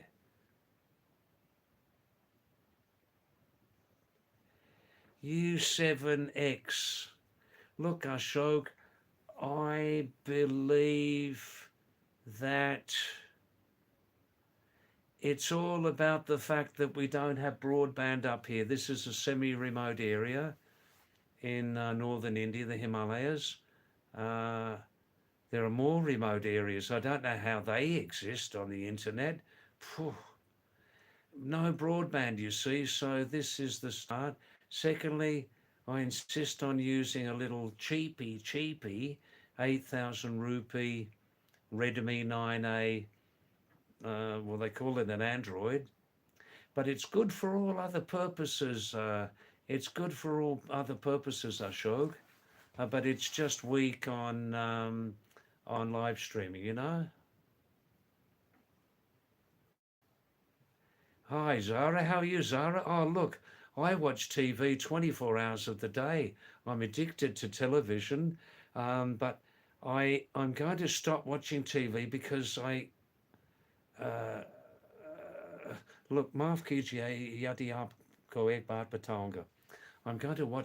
U7X. Look, Ashok, I believe that it's all about the fact that we don't have broadband up here. This is a semi-remote area in northern India, the Himalayas. There are more remote areas. I don't know how they exist on the internet. Phew. No broadband, you see, so this is the start. Secondly, I insist on using a little cheapy 8,000 rupee Redmi 9A, well, they call it an Android, but it's good for all other purposes. It's good for all other purposes, Ashok, but it's just weak on live streaming, you know? Hi, Zara. How are you, Zara? Oh, look, I watch TV 24 hours of the day. I'm addicted to television, but I'm going to stop watching TV because uh, look, maaf kijiye, yadi aapko ek baat bataunga. I'm going to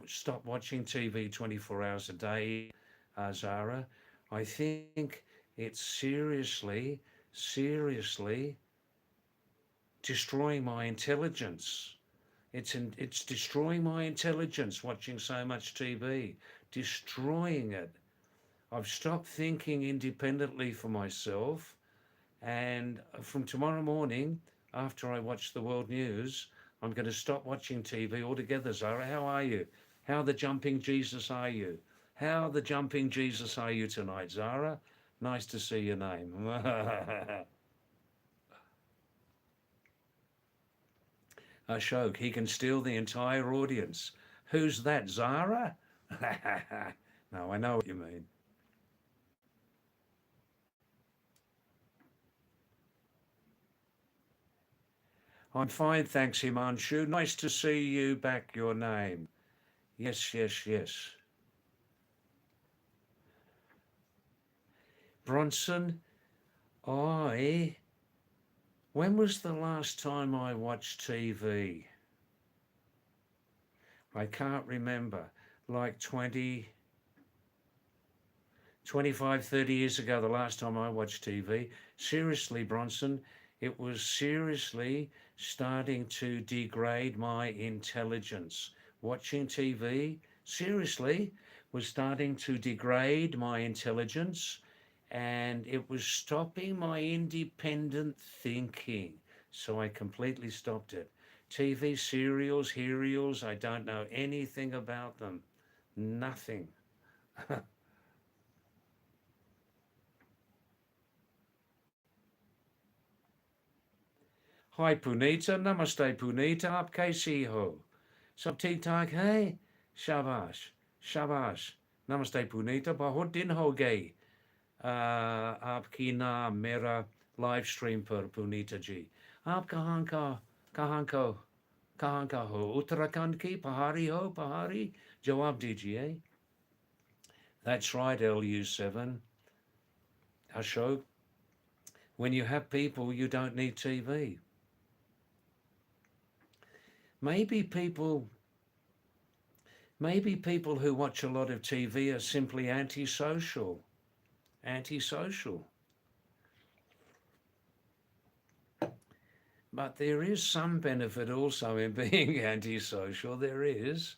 stop watching TV 24 hours a day, Zara. I think it's seriously destroying my intelligence. It's destroying my intelligence watching so much TV, destroying it. I've stopped thinking independently for myself, and from tomorrow morning, after I watch the world news, I'm going to stop watching TV altogether. Zara, how are you? How the jumping Jesus are you? How the jumping Jesus are you tonight, Zara? Nice to see your name. Ashok, he can steal the entire audience. Who's that, Zara? No, I know what you mean. I'm fine, thanks, Himanshu. Nice to see you back, your name. Yes, yes, yes. Bronson, I... When was the last time I watched TV? I can't remember. Like 20, 25, 30 years ago, the last time I watched TV. Seriously, Bronson, it was seriously starting to degrade my intelligence. Watching TV, seriously, was starting to degrade my intelligence, and it was stopping my independent thinking. So I completely stopped it. TV serials, I don't know anything about them. Nothing. Hi Punita, namaste Punita, aap kaisi ho? Sab theek thaak hai? Shabash, shabash. Namaste Punita, bahut din ho gaye. आपकी ना मेरा live stream पर पुनीता जी आप कहाँ का हो उत्तराखंड की पहाड़ी हो पहाड़ी जवाब दीजिए that's right LU7 Ashok when you have people you don't need TV maybe people who watch a lot of TV are simply antisocial. But there is some benefit also in being antisocial. There is.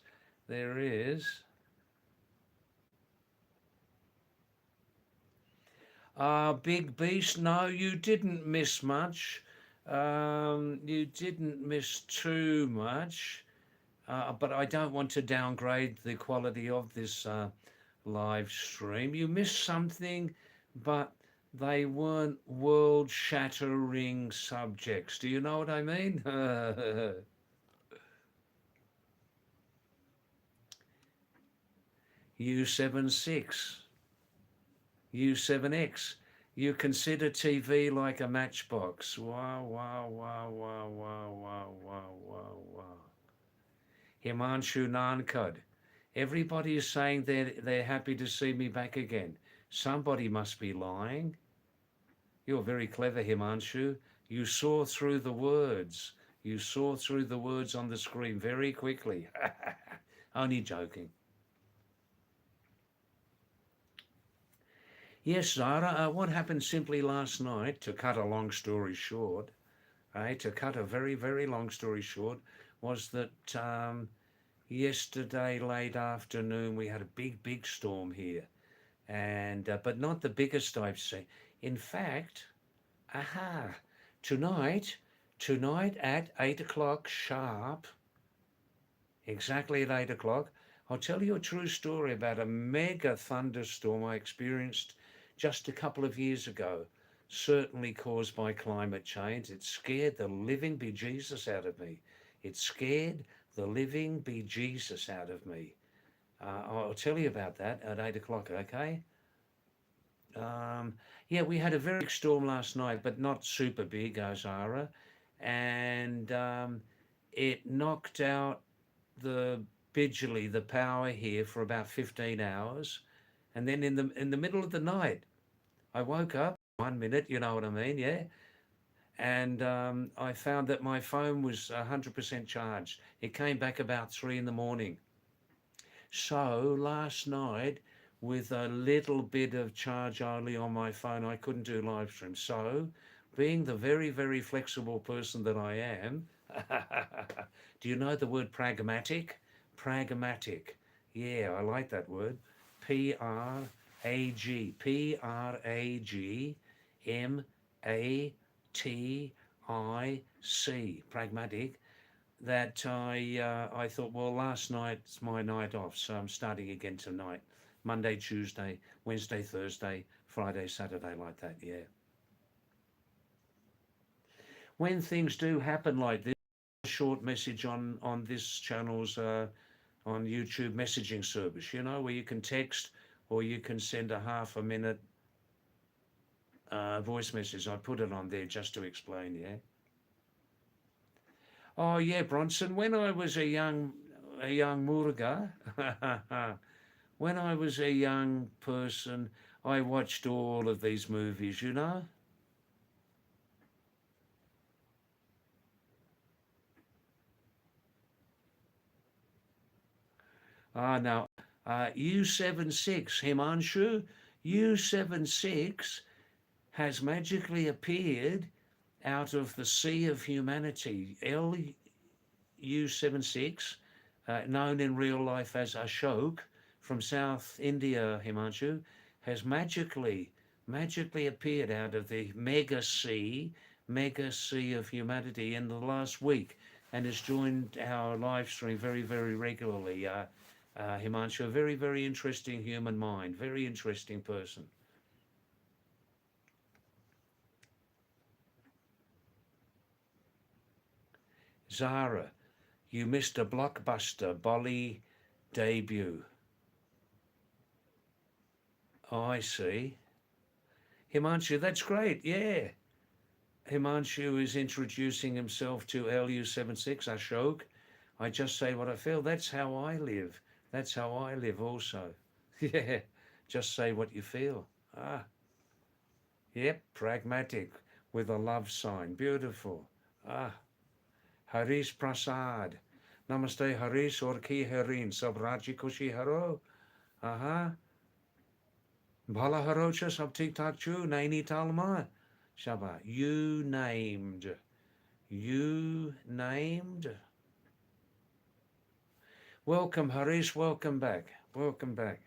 Big Beast, no, you didn't miss much. You didn't miss too much. But I don't want to downgrade the quality of this live stream. You missed something, but They weren't world-shattering subjects. Do you know what I mean? U76, U7X. You consider TV like a matchbox. Wow, wow, wow, wow, wow, wow, wow, wow, wow. Himanshu Nankad. Everybody is saying they're happy to see me back again. Somebody must be lying. You're very clever, Himanshu. You saw through the words. You saw through the words on the screen very quickly. Only joking. Yes, Zara, what happened simply last night, to cut a long story short, to cut a very, very long story short, was that yesterday late afternoon we had a big, big storm here. And but not the biggest I've seen. In fact, aha, tonight, tonight at 8 o'clock sharp, exactly at 8 o'clock, I'll tell you a true story about a mega thunderstorm I experienced just a couple of years ago, certainly caused by climate change. It scared the living bejesus out of me. It scared the living bejesus out of me. I'll tell you about that at 8 o'clock, okay? Um, yeah, we had a very big storm last night, but not super big, Ozara, and it knocked out the Bidgely, the power here, for about 15 hours, and then in the middle of the night, I woke up 1 minute, you know what I mean, yeah, and I found that my phone was 100% charged. It came back about 3 in the morning. So last night, with a little bit of charge only on my phone, I couldn't do live stream. So, being the very, very flexible person that I am, do you know the word pragmatic? Pragmatic. Yeah, I like that word. P-R-A-G. P-R-A-G-M-A-T-I-C. Pragmatic. That I thought, well, last night's my night off, so I'm starting again tonight. Monday, Tuesday, Wednesday, Thursday, Friday, Saturday, like that, yeah. When things do happen like this, a short message on this channel's on YouTube messaging service, you know, where you can text or you can send a half a minute voice message. I put it on there just to explain, yeah. Oh yeah, Bronson. When I was a young Muruga, when I was a young person, I watched all of these movies. You know. Now, U76 Himanshu, U76 has magically appeared out of the sea of humanity. LU76, known in real life as Ashok, from South India, Himanshu, has magically appeared out of the mega sea of humanity in the last week, and has joined our live stream very, very regularly. Himanshu, a very, very interesting human mind, very interesting person. Zara, you missed a blockbuster Bolly debut. Oh, I see. Himanshu, that's great. Yeah. Himanshu is introducing himself to LU76 Ashok. I just say what I feel. That's how I live. That's how I live also. Yeah. Just say what you feel. Ah, yep. Pragmatic with a love sign. Beautiful. Ah, Harish Prasad. Namaste Harish Orki Harin. Sabraji Kushi Haro. Aha. Bhala Harocha Sab Tik Tak Chu. Naini Talma. Shaba. You named. You named. Welcome, Harish. Welcome back. Welcome back.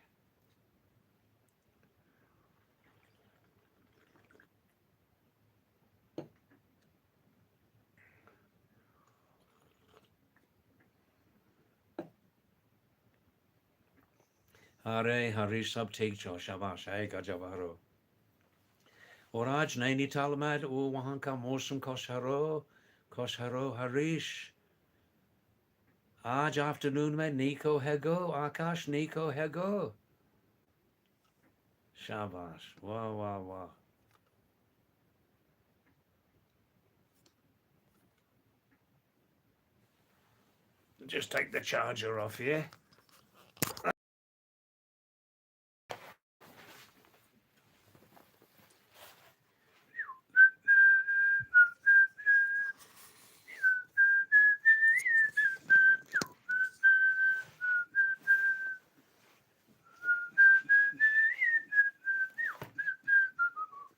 Hare Harish Sab Teacher Shabash. Hey Gajavaro. Oraj naini talamad o wahanka mosum kosharo harish. Aj afternoon me Nico hego, Akash Nico hego. Shabash. Wow, wow, wow. Just take the charger off, yeah?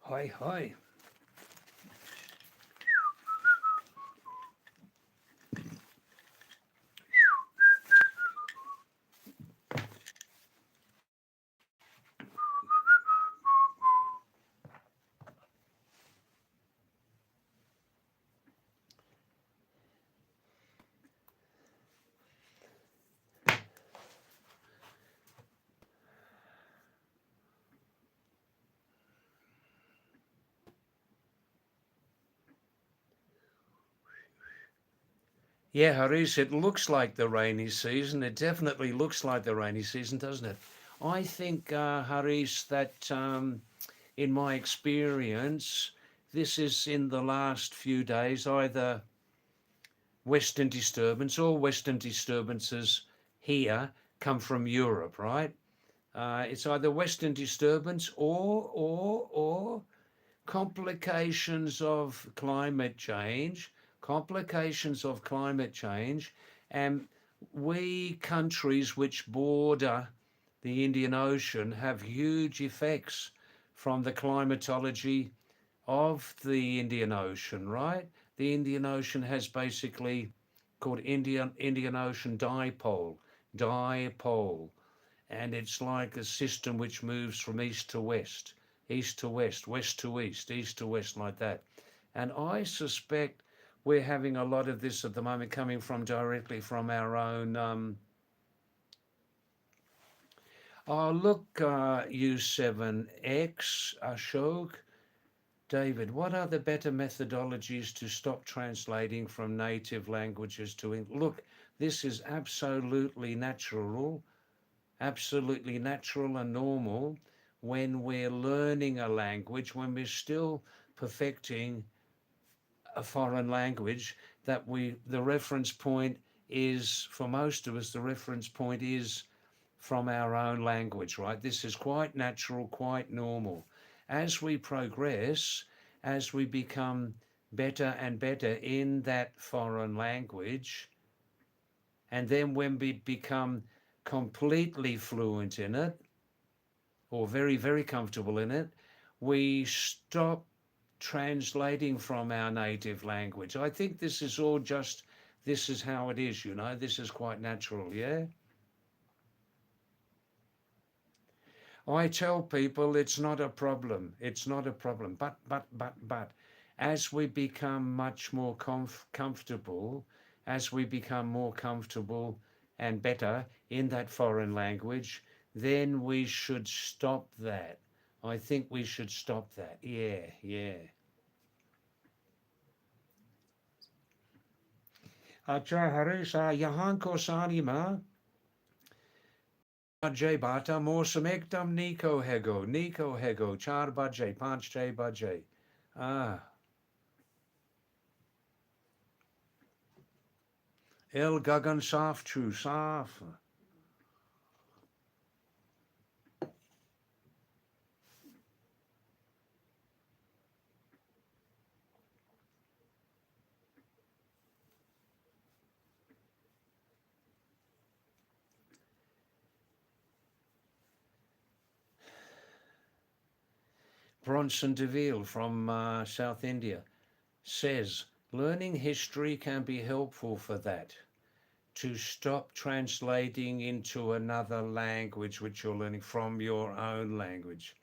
Hi, hi. Yeah, Haris, it looks like the rainy season. It definitely looks like the rainy season, doesn't it? I think, Haris, that in my experience, this is in the last few days either Western disturbance or Western disturbances here come from Europe, right? It's either Western disturbance or complications of climate change, and we countries which border the Indian Ocean have huge effects from the climatology of the Indian Ocean, right? The Indian Ocean has basically called Indian Ocean dipole, and it's like a system which moves from east to west, west to west, like that. And I suspect we're having a lot of this at the moment coming from directly from our own. Oh, look, U7X, Ashok, David, what are the better methodologies to stop translating from native languages to English? Look, this is absolutely natural and normal when we're learning a language, when we're still perfecting a foreign language, that the reference point is, for most of us, the reference point is from our own language, right? This is quite natural, quite normal. As we progress, as we become better and better in that foreign language, and then when we become completely fluent in it, or very, very comfortable in it, we stop translating from our native language. I think this is all just, this is how it is, this is quite natural, yeah? I tell people it's not a problem. It's not a problem. But, as we become much more comfortable, as we become more comfortable and better in that foreign language, then we should stop that. I think we should stop that. Yeah, yeah. Acha Harisa Yahanko Sanima. Bajay Bata Mosam Ekdam Nico Hego, Char Bajay, Panch Jay Bajay. Ah, El Gagan Saf Chu Saf. Bronson DeVille from South India says learning history can be helpful for that. To stop translating into another language which you're learning from your own language,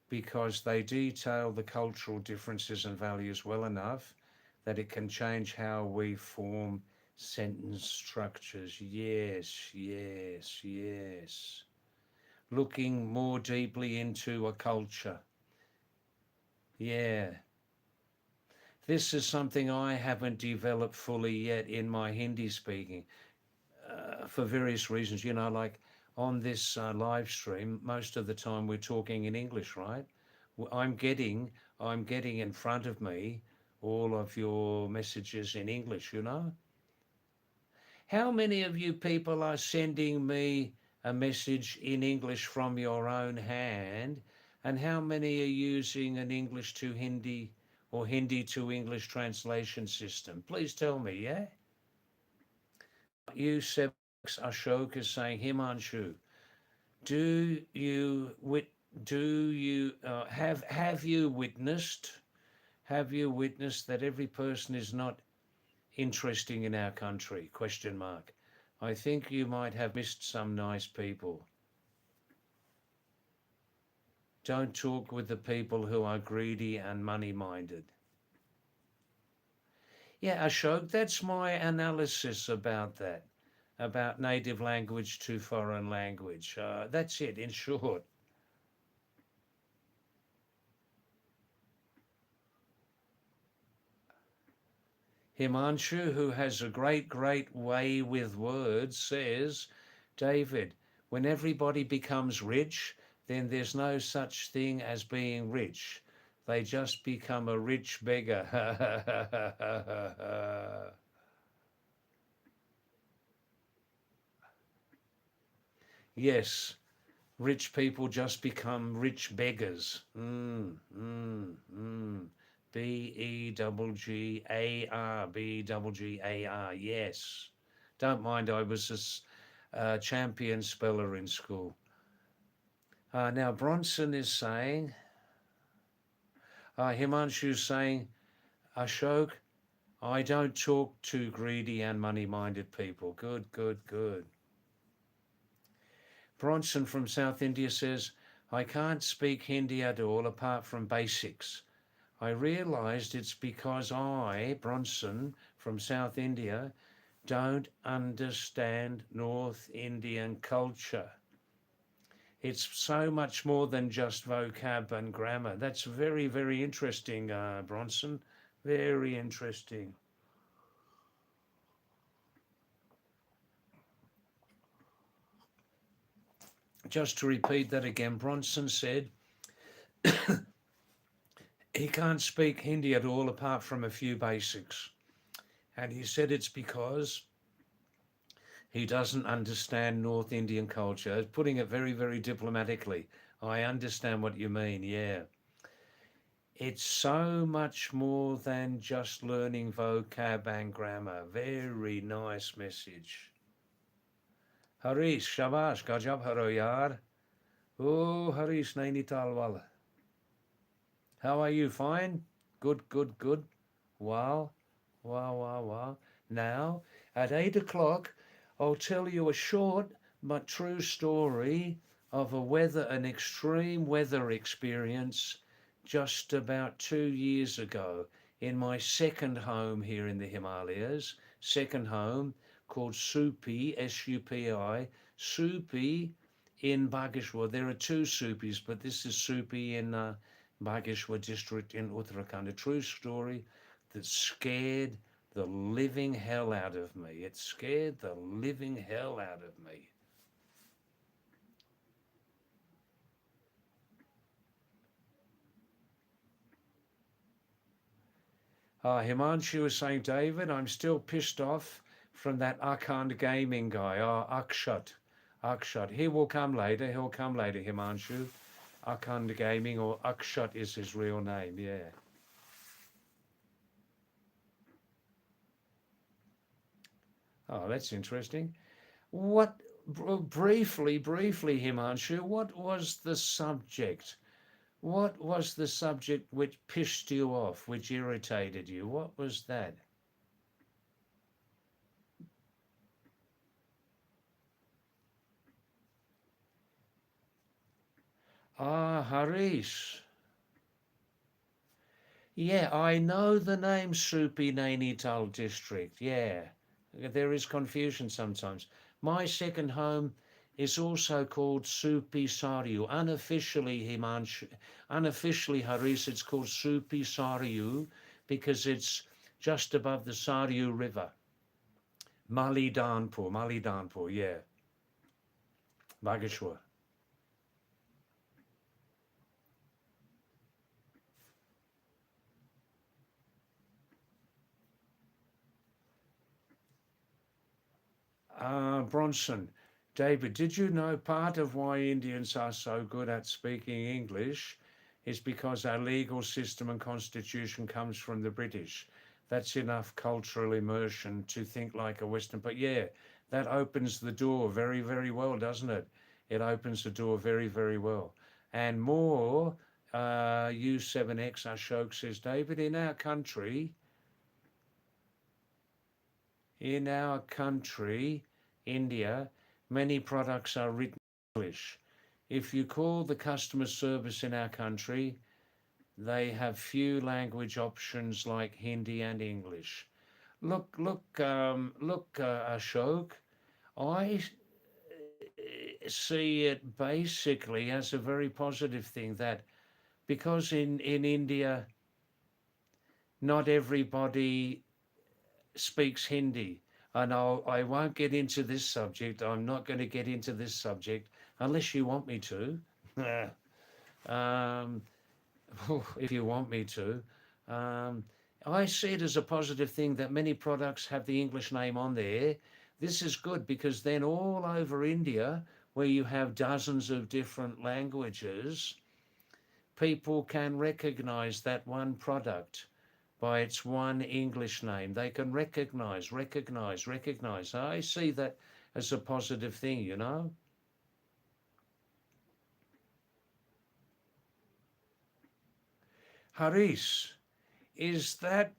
because they detail the cultural differences and values well enough that it can change how we form sentence structures. Yes, yes, yes. Looking more deeply into a culture. Yeah. This is something I haven't developed fully yet in my Hindi speaking for various reasons. You know, like on this live stream, most of the time we're talking in English, right? I'm getting, I'm getting in front of me all of your messages in English, you know? How many of you people are sending me a message in English from your own hand? And how many are using an English to Hindi or Hindi to English translation system? Please tell me, yeah? You, Seb Ashok is saying, Himanshu, do you have you witnessed that every person is not interesting in our country? Question mark. I think you might have missed some nice people. Don't talk with the people who are greedy and money-minded. Yeah, Ashok, that's my analysis about that, about native language to foreign language. That's it, in short. Himanshu, who has a great way with words, says, David, when everybody becomes rich, then there's no such thing as being rich. They just become a rich beggar. Yes, rich people just become rich beggars. Beggar, Beggar. Yes. Don't mind, I was a champion speller in school. Now, Bronson is saying, Himanshu's saying, Ashok, I don't talk to greedy and money-minded people. Good, good, good. Bronson from South India says, I can't speak Hindi at all apart from basics. I realised it's because I, Bronson from South India, don't understand North Indian culture. It's so much more than just vocab and grammar. That's very, very interesting, Bronson. Very interesting. Just to repeat that again, Bronson said he can't speak Hindi at all apart from a few basics. And he said it's because he doesn't understand North Indian culture. Putting it very, very diplomatically. I understand what you mean, yeah. It's so much more than just learning vocab and grammar. Very nice message. Harish, shabash, gajab haro yaar. Oh, Harish Nainital wala. How are you? Fine? Good, good, good. Wow, wow, wow, wow. Now, at 8 o'clock, I'll tell you a short but true story of an extreme weather experience just about 2 years ago in my second home here in the Himalayas. Second home called Supi, S-U-P-I, Supi in Bageshwar. There are two Supis, but this is Supi in Bageshwar district in Uttarakhand. A true story that scared the living hell out of me. It scared the living hell out of me. Himanshu was saying, David, I'm still pissed off from that Akhand gaming guy. Akshat. Akshat. He will come later. He'll come later, Himanshu. Akhand Gaming, or Akshat is his real name, yeah. Oh, that's interesting. What, briefly, Himanshu, what was the subject? What was the subject which pissed you off, which irritated you? What was that? Harish. Yeah, I know the name Supi Nainital district. Yeah, there is confusion sometimes. My second home is also called Supi Sariu. Unofficially, Haris, it's called Supi Sariu because it's just above the Sariu River. Malidanpur, yeah. Bageshwar. Bronson, David, did you know part of why Indians are so good at speaking English is because our legal system and constitution comes from the British? That's enough cultural immersion to think like a Western. But yeah, that opens the door very, very well, doesn't it? It opens the door very, very well. And more, U7X Ashok says, David, in our country, India, many products are written in English. If you call the customer service in our country, they have few language options like Hindi and English. Ashok, I see it basically as a very positive thing that because in India, not everybody speaks Hindi. And I won't get into this subject. I'm not going to get into this subject unless you want me to. um, if you want me to. Um, I see it as a positive thing that many products have the English name on there. This is good because then all over India, where you have dozens of different languages, people can recognize that one product by its one English name. They can recognize. I see that as a positive thing, you know. Haris, is that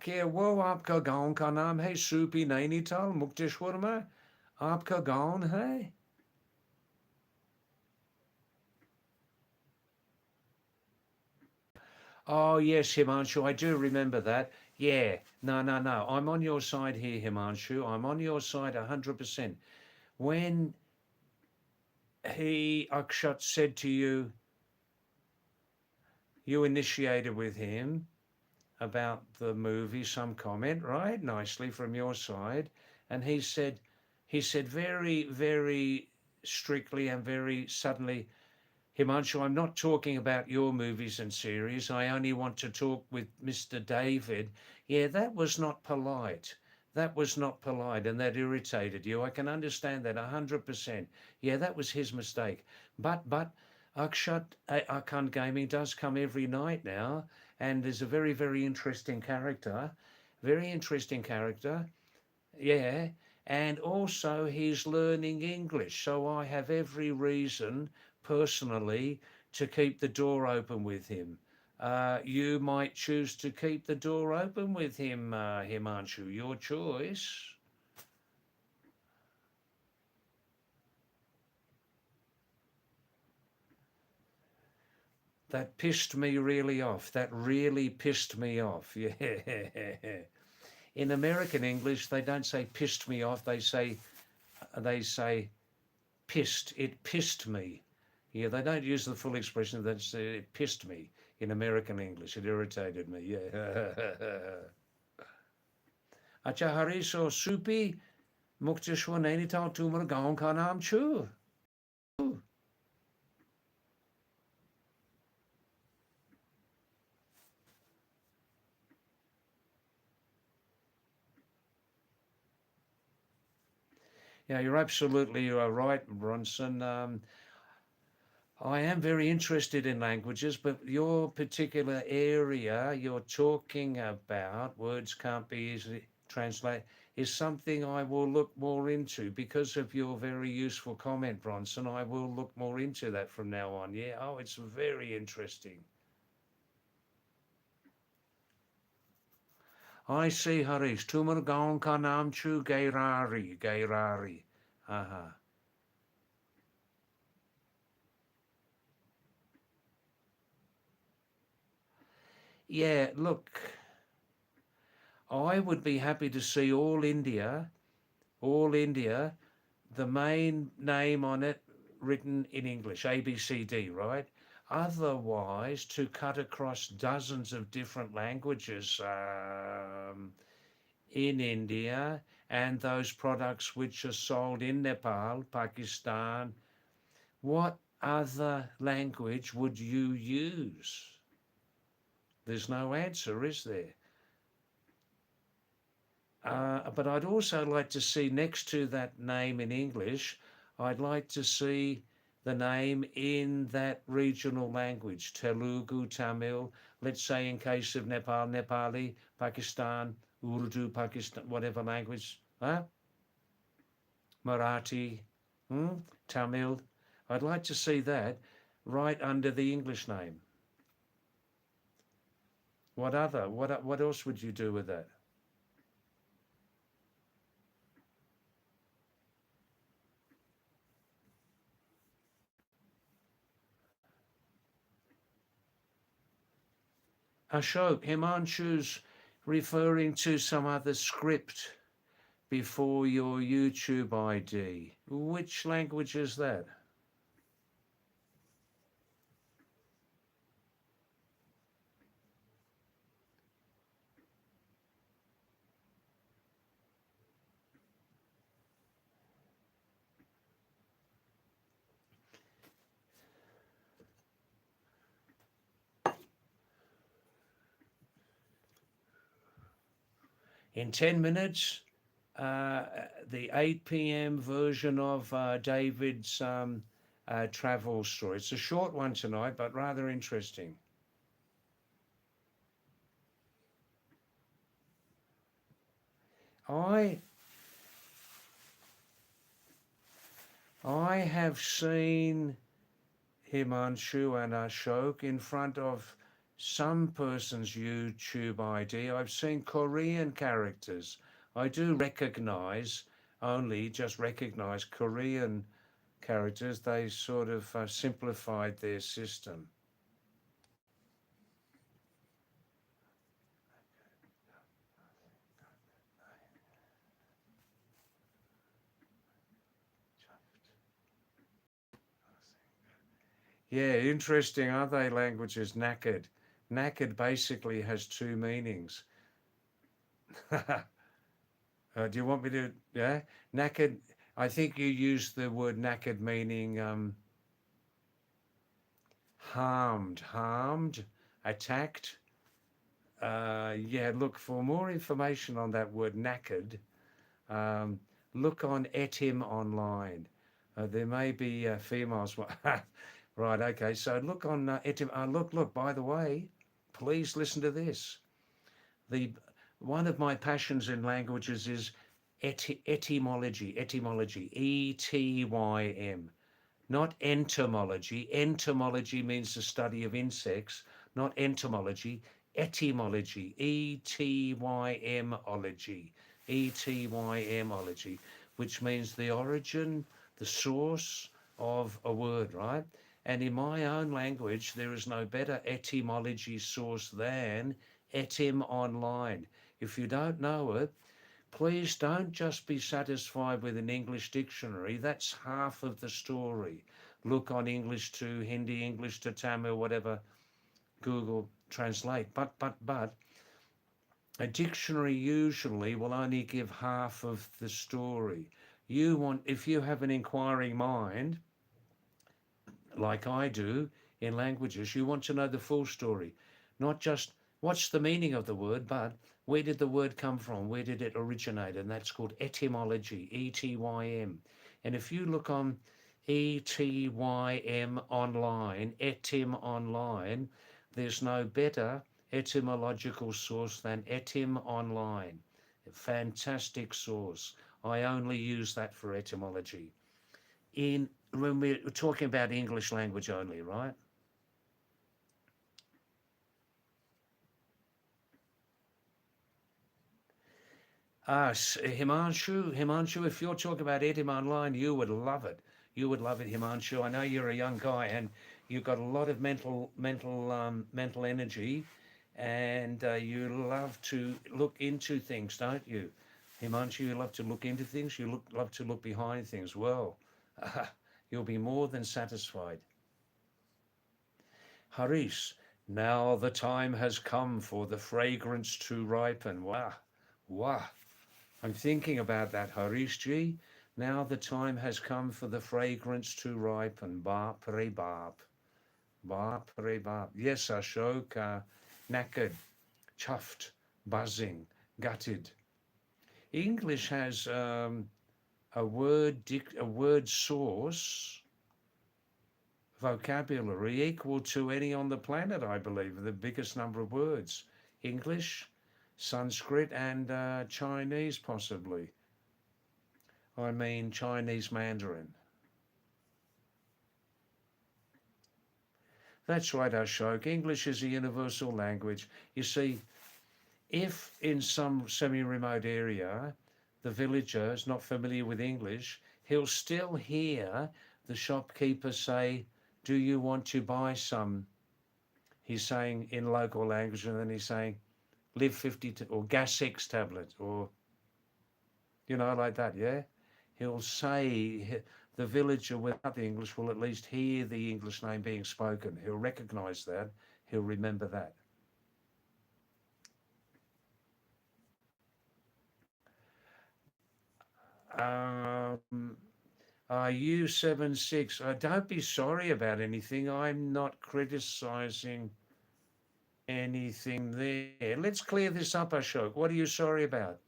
कि वो आपका गांव का नाम है सूपी नैनीताल मुक्तेश्वर में आपका गांव है? Oh, yes, Himanshu, I do remember that. Yeah, no. I'm on your side here, Himanshu. I'm on your side 100%. When Akshat said to you, you initiated with him about the movie, some comment, right? Nicely from your side. And he said very, very strictly and very suddenly, Himanshu, I'm not talking about your movies and series. I only want to talk with Mr. David. Yeah, that was not polite. That was not polite and that irritated you. I can understand that 100%. Yeah, that was his mistake. But Akshat Akan Gaming does come every night now and is a very, very interesting character. Very interesting character. Yeah, and also he's learning English. So I have every reason personally to keep the door open with him. You might choose to keep the door open with him, Himanshu, your choice. That pissed me really off. That really pissed me off. Yeah. In American English, they don't say pissed me off. They say pissed. It pissed me. Yeah, they don't use the full expression. They say it pissed me in American English. It irritated me. Yeah. अच्छा हरीश और सूपी मुक्तेश्वर नैनीताल तुम्हारे गांव का नाम छू Yeah, you're absolutely right, Bronson. I am very interested in languages, but your particular area you're talking about, words can't be easily translated, is something I will look more into because of your very useful comment, Bronson. I will look more into that from now on. Yeah, oh, it's very interesting. I see, Harish. Tumar gaon ka naam chu Gairari. Uh-huh. Yeah, look, I would be happy to see all India the main name on it written in English, A, B, C, D, right? Otherwise, to cut across dozens of different languages in India, and those products which are sold in Nepal, Pakistan, what other language would you use? There's no answer, is there? But I'd also like to see next to that name in English, I'd like to see the name in that regional language, Telugu, Tamil, let's say in case of Nepal, Nepali, Pakistan, Urdu, Pakistan, whatever language, huh? Marathi, Tamil. I'd like to see that right under the English name. What else would you do with that? Ashok, Himanshu's referring to some other script before your YouTube ID. Which language is that? In 10 minutes, the 8 p.m. version of David's travel story. It's a short one tonight, but rather interesting. I have seen Himanshu and Ashok in front of some person's YouTube ID. I've seen Korean characters. I do recognize, just recognize Korean characters. They sort of simplified their system. Yeah, interesting, aren't they? Languages, knackered. Knackered basically has two meanings. Do you want me to? Yeah, knackered. I think you used the word knackered meaning harmed, attacked. Yeah, look, for more information on that word knackered, um, look on Etim online. There may be females. Right, okay, so look on Etim. Look, by the way, please listen to this. The One of my passions in languages is etymology, ETYM, not entomology. Entomology means the study of insects, not entomology. Etymology, ETYMology, ETYMology, which means the origin, the source of a word, right? And in my own language, there is no better etymology source than Etim Online. If you don't know it, please don't just be satisfied with an English dictionary. That's half of the story. Look on English to Hindi, English to Tamil, whatever, Google Translate. But a dictionary usually will only give half of the story. If you have an inquiring mind, like I do in languages, you want to know the full story, not just what's the meaning of the word, but where did the word come from? Where did it originate? And that's called etymology, ETYM. And if you look on ETYM online, Etim online, there's no better etymological source than Etim online. A fantastic source. I only use that for etymology. When we're talking about English language only, right? Himanshu, if you're talking about Edim Online, you would love it. You would love it, Himanshu. I know you're a young guy and you've got a lot of mental energy, and you love to look into things, don't you? Himanshu, you love to look into things, you love to look behind things. Well, you'll be more than satisfied. Harish, now the time has come for the fragrance to ripen. Wah, wah. I'm thinking about that, Harish ji. Now the time has come for the fragrance to ripen. Bap re bap. Bap re bap. Yes, Ashok, knackered, chuffed, buzzing, gutted. English has a word source vocabulary equal to any on the planet, I believe, the biggest number of words. English, Sanskrit, and Chinese, possibly. I mean, Chinese Mandarin. That's right, Ashok. English is a universal language. You see, if in some semi-remote area, the villager is not familiar with English, he'll still hear the shopkeeper say, "Do you want to buy some?" He's saying in local language, and then he's saying, "Live 50 or gas X tablet," or, like that, yeah? He'll say, the villager without the English will at least hear the English name being spoken. He'll recognize that. He'll remember that. U76, don't be sorry about anything. I'm not criticizing anything there. Let's clear this up, Ashok. What are you sorry about?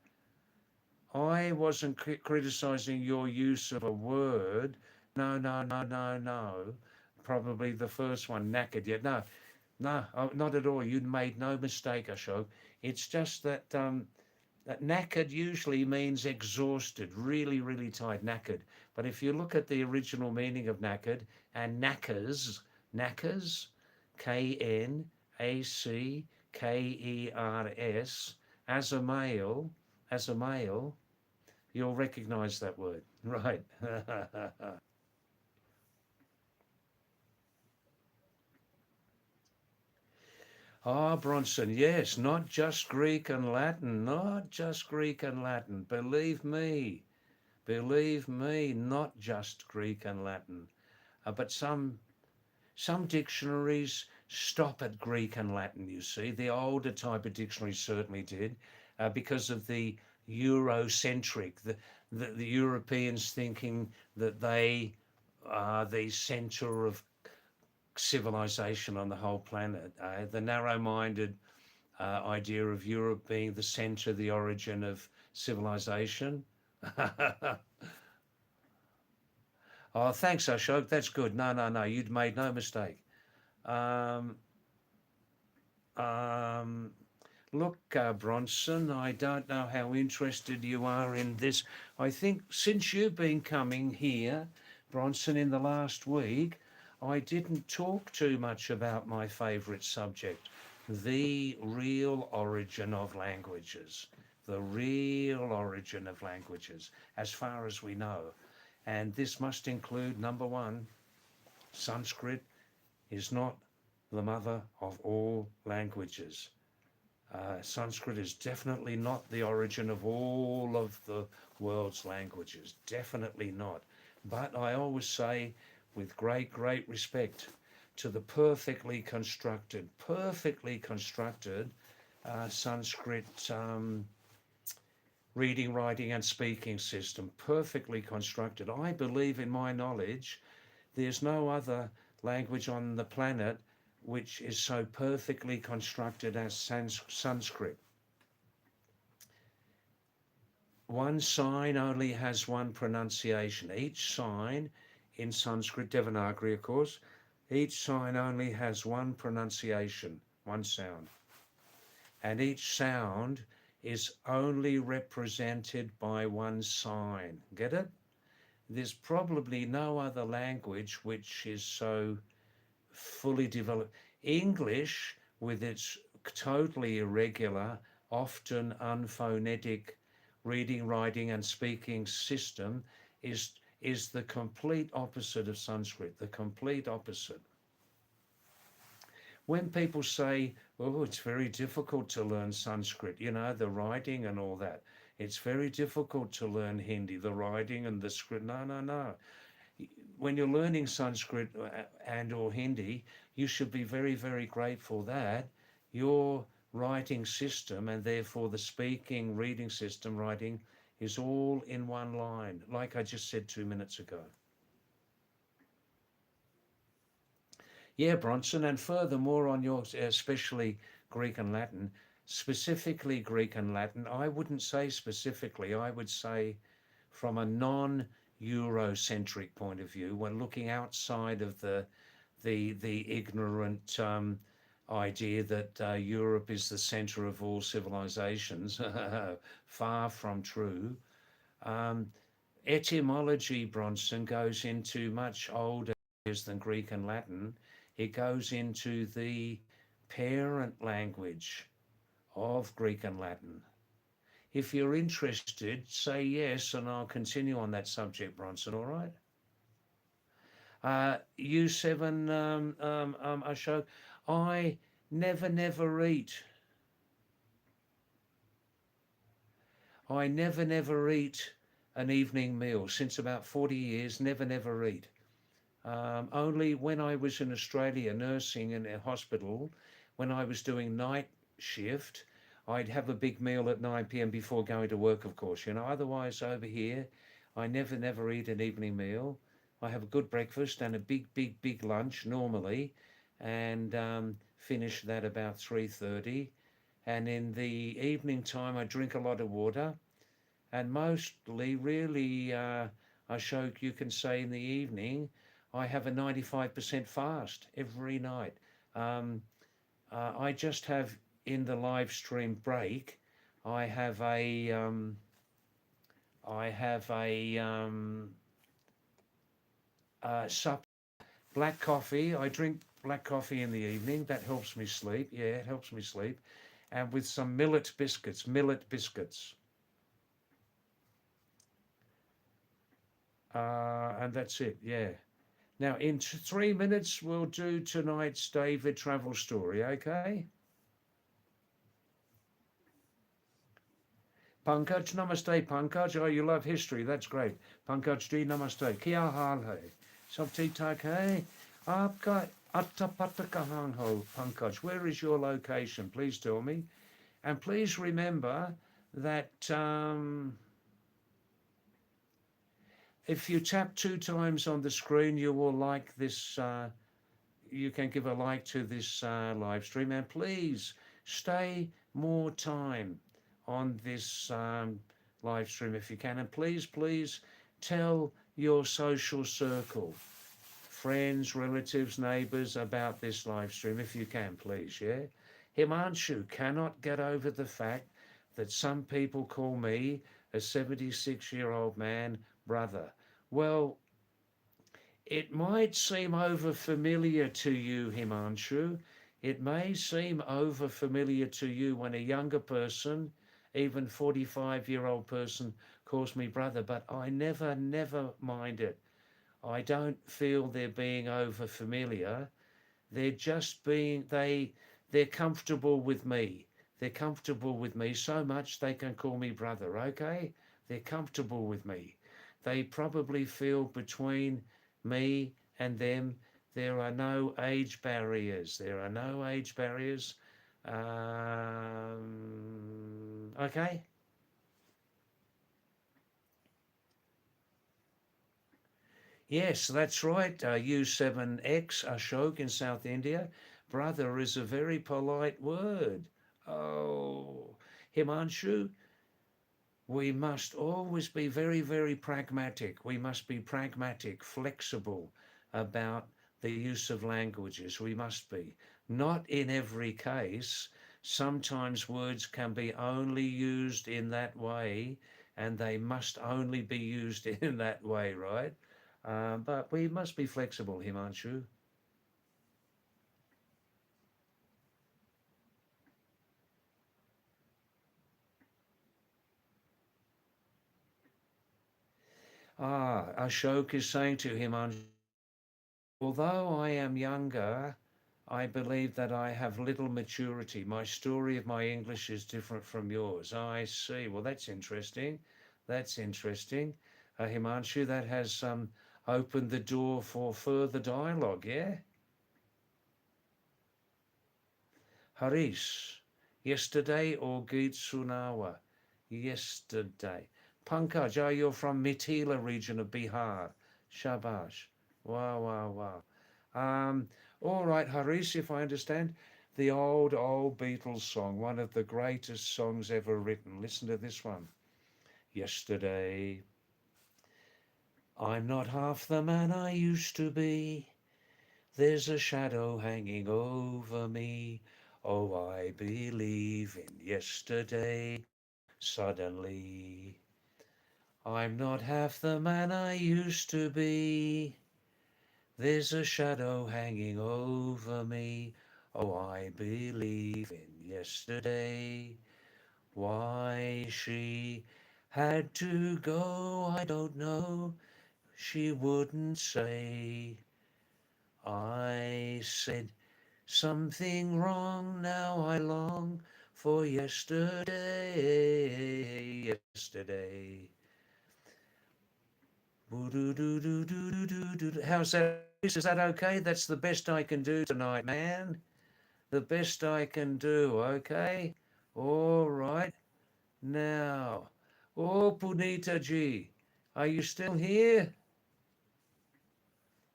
I wasn't criticizing your use of a word. No, no, no, no, no. Probably the first one, knackered. Yeah, no, no, not at all. You made no mistake, Ashok. It's just that knackered usually means exhausted, really, really tired, knackered. But if you look at the original meaning of knackered and knackers, Knackers, as a male, you'll recognize that word, right? Ah, Bronson, yes, not just Greek and Latin, not just Greek and Latin. Believe me, not just Greek and Latin. But some dictionaries stop at Greek and Latin, you see. The older type of dictionaries certainly did, because of the Eurocentric, the Europeans thinking that they are the center of civilization on the whole planet. The narrow-minded idea of Europe being the center, the origin of civilization. Oh, thanks, Ashok. That's good. No, no, no. You'd made no mistake. Um, um, Look, Bronson, I don't know how interested you are in this. I think since you've been coming here, Bronson, in the last week, I didn't talk too much about my favourite subject, the real origin of languages. The real origin of languages, as far as we know. And this must include, number one, Sanskrit is not the mother of all languages. Sanskrit is definitely not the origin of all of the world's languages. Definitely not. But I always say, with great, great respect to the perfectly constructed Sanskrit reading, writing, and speaking system, perfectly constructed. I believe, in my knowledge, there's no other language on the planet which is so perfectly constructed as Sanskrit. One sign only has one pronunciation. Each sign in Sanskrit, Devanagari, of course, each sign only has one pronunciation, one sound. And each sound is only represented by one sign. Get it? There's probably no other language which is so fully developed. English, with its totally irregular, often unphonetic reading, writing, and speaking system, is the complete opposite of Sanskrit, the complete opposite. When people say, "Oh, it's very difficult to learn Sanskrit," the writing and all that, It's very difficult to learn Hindi, the writing and the script. No, no, no. When you're learning Sanskrit and or Hindi, you should be very, very grateful that your writing system and therefore the speaking, reading system, writing is all in one line, like I just said 2 minutes ago. Yeah, Bronson, and furthermore on your, especially Greek and Latin, specifically Greek and Latin, I wouldn't say specifically, I would say from a non-Eurocentric point of view, when looking outside of the ignorant idea that Europe is the center of all civilizations, far from true. Um, Etymology, Bronson, goes into much older areas than Greek and Latin. It goes into the parent language of Greek and Latin. If you're interested, say yes, and I'll continue on that subject, Bronson, all right? U7, Ashok, I never eat. I never eat an evening meal since about 40 years, never eat. Only when I was in Australia nursing in a hospital, when I was doing night shift, I'd have a big meal at 9 p.m. before going to work, of course. Otherwise over here, I never eat an evening meal. I have a good breakfast and a big lunch normally, and finish that about 3:30. And in the evening time, I drink a lot of water, and mostly, really, Ashok, you can say in the evening, I have a 95% fast every night. Um, I just have in the live stream break, I have a, I have a sup black coffee. I drink black coffee in the evening. That helps me sleep. Yeah, it helps me sleep, and with some millet biscuits. Millet biscuits. And that's it. Yeah. Now, in 3 minutes, we'll do tonight's David travel story, okay? Pankaj, namaste, Pankaj. Oh, you love history. That's great. Pankaj ji, namaste. Kya haal hai? Sab theek thak hai? Aapka atta patta kahan ho, Pankaj? Where is your location? Please tell me. And please remember that if you tap 2 times on the screen, you will like this. You can give a like to this live stream, and please stay more time on this live stream if you can, and please tell your social circle, friends, relatives, neighbors about this live stream if you can, please. Yeah. Himanshu cannot get over the fact that some people call me, a 76-year-old man, brother. Well, it might seem over familiar to you, Himanshu. It may seem over familiar to you when a younger person, even 45-year-old person, calls me brother, but I never mind it. I don't feel they're being over familiar. They're just they're comfortable with me. They're comfortable with me so much they can call me brother, okay? They're comfortable with me. They probably feel between me and them, there are no age barriers. There are no age barriers. Okay? Yes, that's right. U7X, Ashok in South India. Brother is a very polite word. Oh, Himanshu, we must always be very pragmatic. We must be pragmatic, flexible about the use of languages. We must be. Not in every case. Sometimes words can be only used in that way, and they must only be used in that way, right? But we must be flexible, Himanshu. Ashok is saying to Himanshu, although I am younger, I believe that I have little maturity. My story of my English is different from yours. I see. Well, that's interesting. That's interesting. Himanshu, that has opened the door for further dialogue, yeah? Harish, yesterday or Geet Sunawa? Yesterday. Pankaj, you're from Mithila region of Bihar. Shabash. Wow, wow, wow. All right, Harish, if I understand, the old Beatles song, one of the greatest songs ever written. Listen to this one. Yesterday, I'm not half the man I used to be. There's a shadow hanging over me. Oh, I believe in yesterday. Suddenly, I'm not half the man I used to be. There's a shadow hanging over me. Oh, I believe in yesterday. Why she had to go, I don't know. She wouldn't say. I said something wrong, now I long for yesterday. Yesterday. How's that? Is that okay? That's the best I can do tonight, man. The best I can do, okay? All right. Now, oh, Punita Ji, are you still here?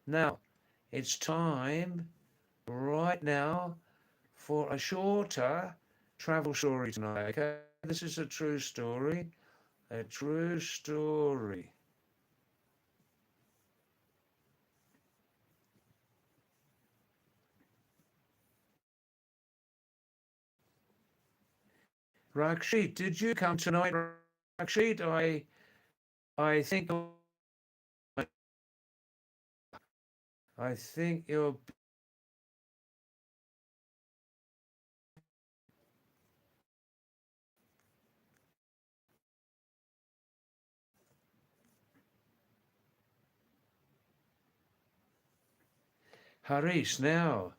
Now, it's time right now for a shorter travel story tonight, okay? This is a true story. A true story. Rakshit, did you come tonight, Rakshit? I think I think you're Harish now.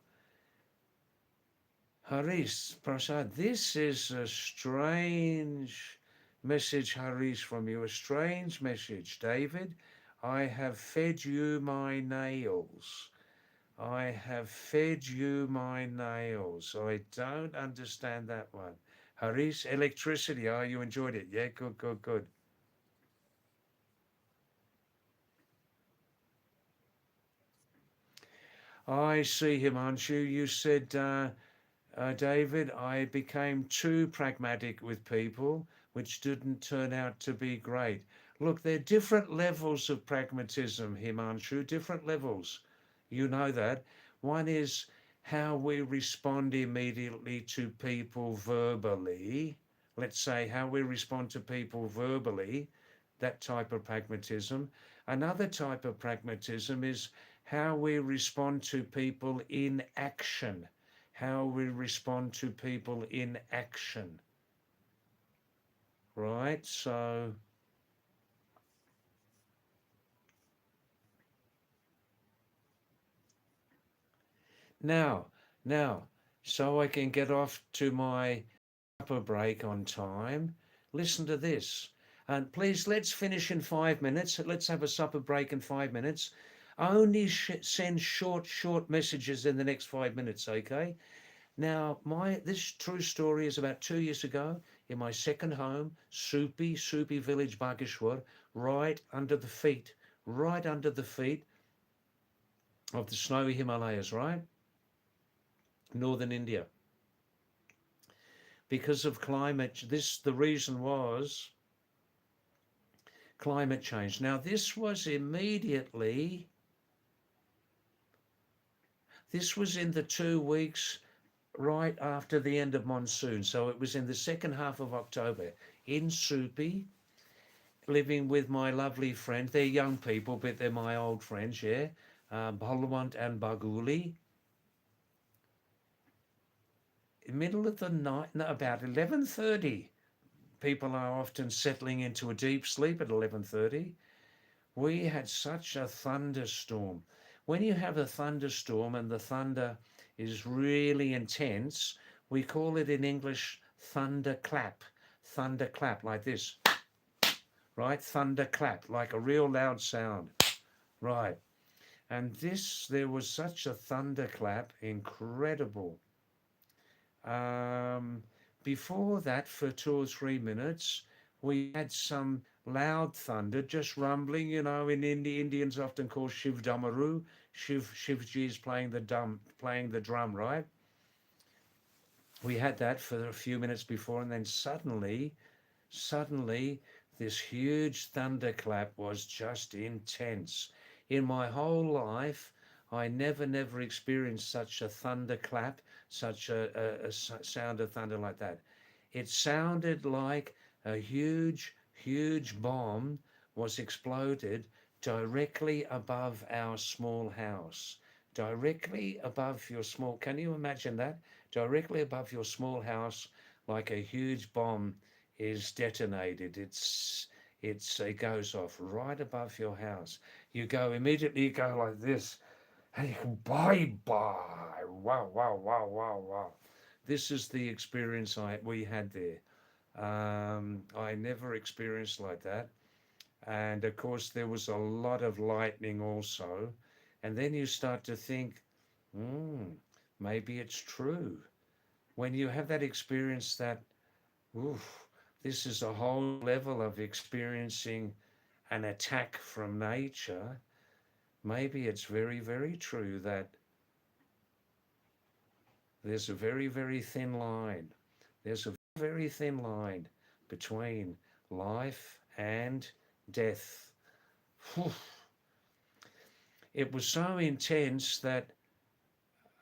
Harish Prasad, this is a strange message, Harish, from you. A strange message. David, I have fed you my nails. I have fed you my nails. I don't understand that one. Harish, electricity. Oh, you enjoyed it. Yeah, good, good, good. I see, Himanshu. You said David, I became too pragmatic with people, which didn't turn out to be great. Look, there are different levels of pragmatism, Himanshu, different levels. You know that. One is how we respond immediately to people verbally. Let's say how we respond to people verbally, that type of pragmatism. Another type of pragmatism is how we respond to people in action, how we respond to people in action, right? So now, now, so I can get off to my supper break on time, listen to this. And please, let's finish in 5 minutes. Let's have a supper break in 5 minutes. Only send short messages in the next 5 minutes, okay? Now, this true story is about 2 years ago in my second home, Supi village, Bageshwar, right under the feet of the snowy Himalayas, right? Northern India. Because of climate, the reason was climate change. Now, this was in the 2 weeks right after the end of monsoon. So it was in the second half of October in Supi, living with my lovely friend. They're young people, but they're my old friends, yeah. Balwant and Baguli. Middle of the night, no, about 11:30. People are often settling into a deep sleep at 11:30. We had such a thunderstorm. When you have a thunderstorm and the thunder is really intense. We call it in English thunderclap. Thunderclap, like this, right? Thunderclap, like a real loud sound, right? And this, there was such a thunderclap, incredible. Um, Before that, for 2 or 3 minutes, we had some loud thunder, just rumbling. In India, Indians often call Shiv Damaru. Shivji is playing the drum, right? We had that for a few minutes before, and then suddenly, this huge thunderclap was just intense. In my whole life, I never experienced such a thunderclap, such a sound of thunder like that. It sounded like a huge bomb was exploded directly above our small house. Directly above your small, can you imagine that? Directly above your small house, like a huge bomb is detonated. It goes off right above your house. You go immediately, you go like this, and you go bye bye. Wow, wow, wow, wow, wow. This is the experience we had there. I never experienced like that. And of course, there was a lot of lightning also. And then you start to think, hmm, maybe it's true. When you have that experience that, oof, this is a whole level of experiencing an attack from nature, maybe it's very true that there's a very thin line. There's a very thin line between life and death. Whew. It was so intense that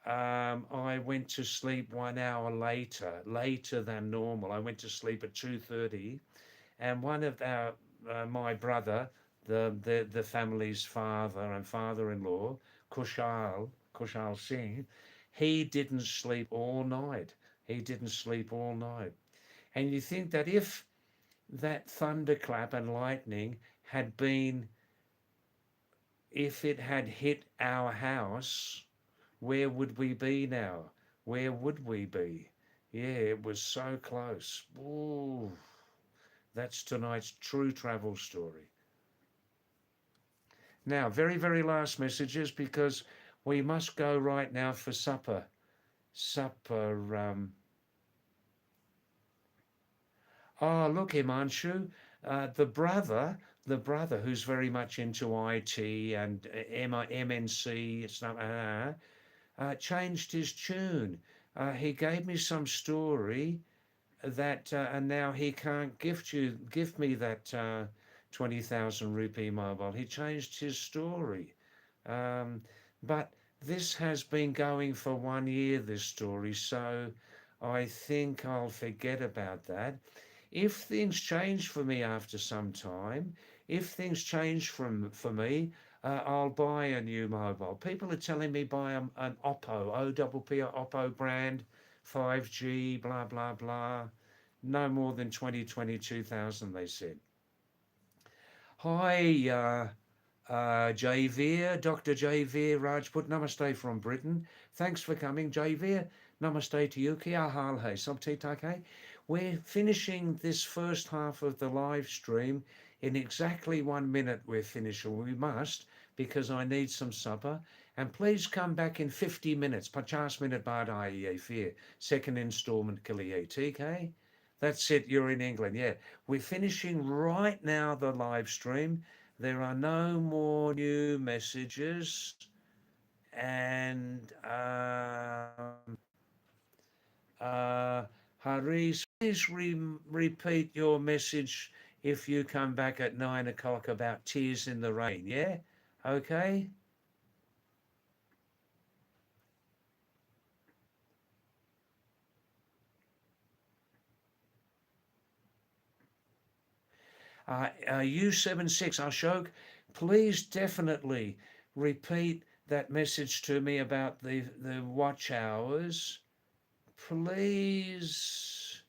I went to sleep 1 hour later than normal. I went to sleep at 2:30, and one of my brother, the family's father and father-in-law, Kushal Singh, he didn't sleep all night. He didn't sleep all night. And you think that if that thunderclap and lightning had been, if it had hit our house, where would we be now? Where would we be? Yeah, it was so close. Ooh, that's tonight's true travel story. Now, very last messages, because we must go right now for supper. Supper. Oh, look, Himanshu, the brother who's very much into IT and MNC stuff, changed his tune. He gave me some story that, and now he can't give me that 20,000 rupee mobile. He changed his story. Um, but this has been going for 1 year, this story, so I think I'll forget about that. If things change for me after some time, if things change for me, I'll buy a new mobile. People are telling me buy an Oppo, OPP, Oppo brand, 5G, blah, blah, blah. No more than 22,000, they said. Hi, Javier, Dr. Javier Rajput, namaste from Britain. Thanks for coming, Javier. Namaste to you. Kia hal hai, sab theek thak hai? We're finishing this first half of the live stream in exactly 1 minute. We're finishing. We must, because I need some supper. And please come back in 50 minutes. 50 minute baad aiye fir. Second installment ke liye, theek hai? That's it. You're in England. Yeah. We're finishing right now the live stream. There are no more new messages. And Haris, please repeat your message if you come back at 9 o'clock about tears in the rain. Yeah? Okay? U76 Ashok, please definitely repeat that message to me about the watch hours. Please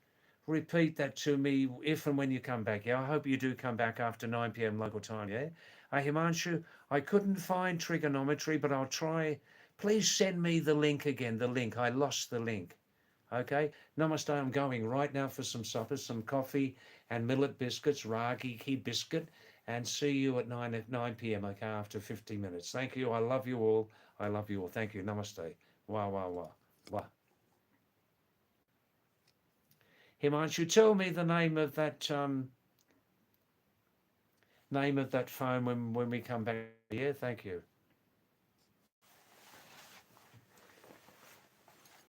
repeat that to me if and when you come back. Yeah, I hope you do come back after 9 p.m. local time. Yeah, Himanshu, I couldn't find trigonometry, but I'll try Please send me the link again, the link. I lost the link. Okay, namaste. I'm going right now for some supper, some coffee and millet biscuits, ragi key biscuit, and see you at 9 p.m. Okay, after 50 minutes. Thank you. I love you all. I love you all. Thank you. Namaste. Wah, wah, wah, wah. Himanshu, tell me the name of that phone when we come back. Yeah, thank you.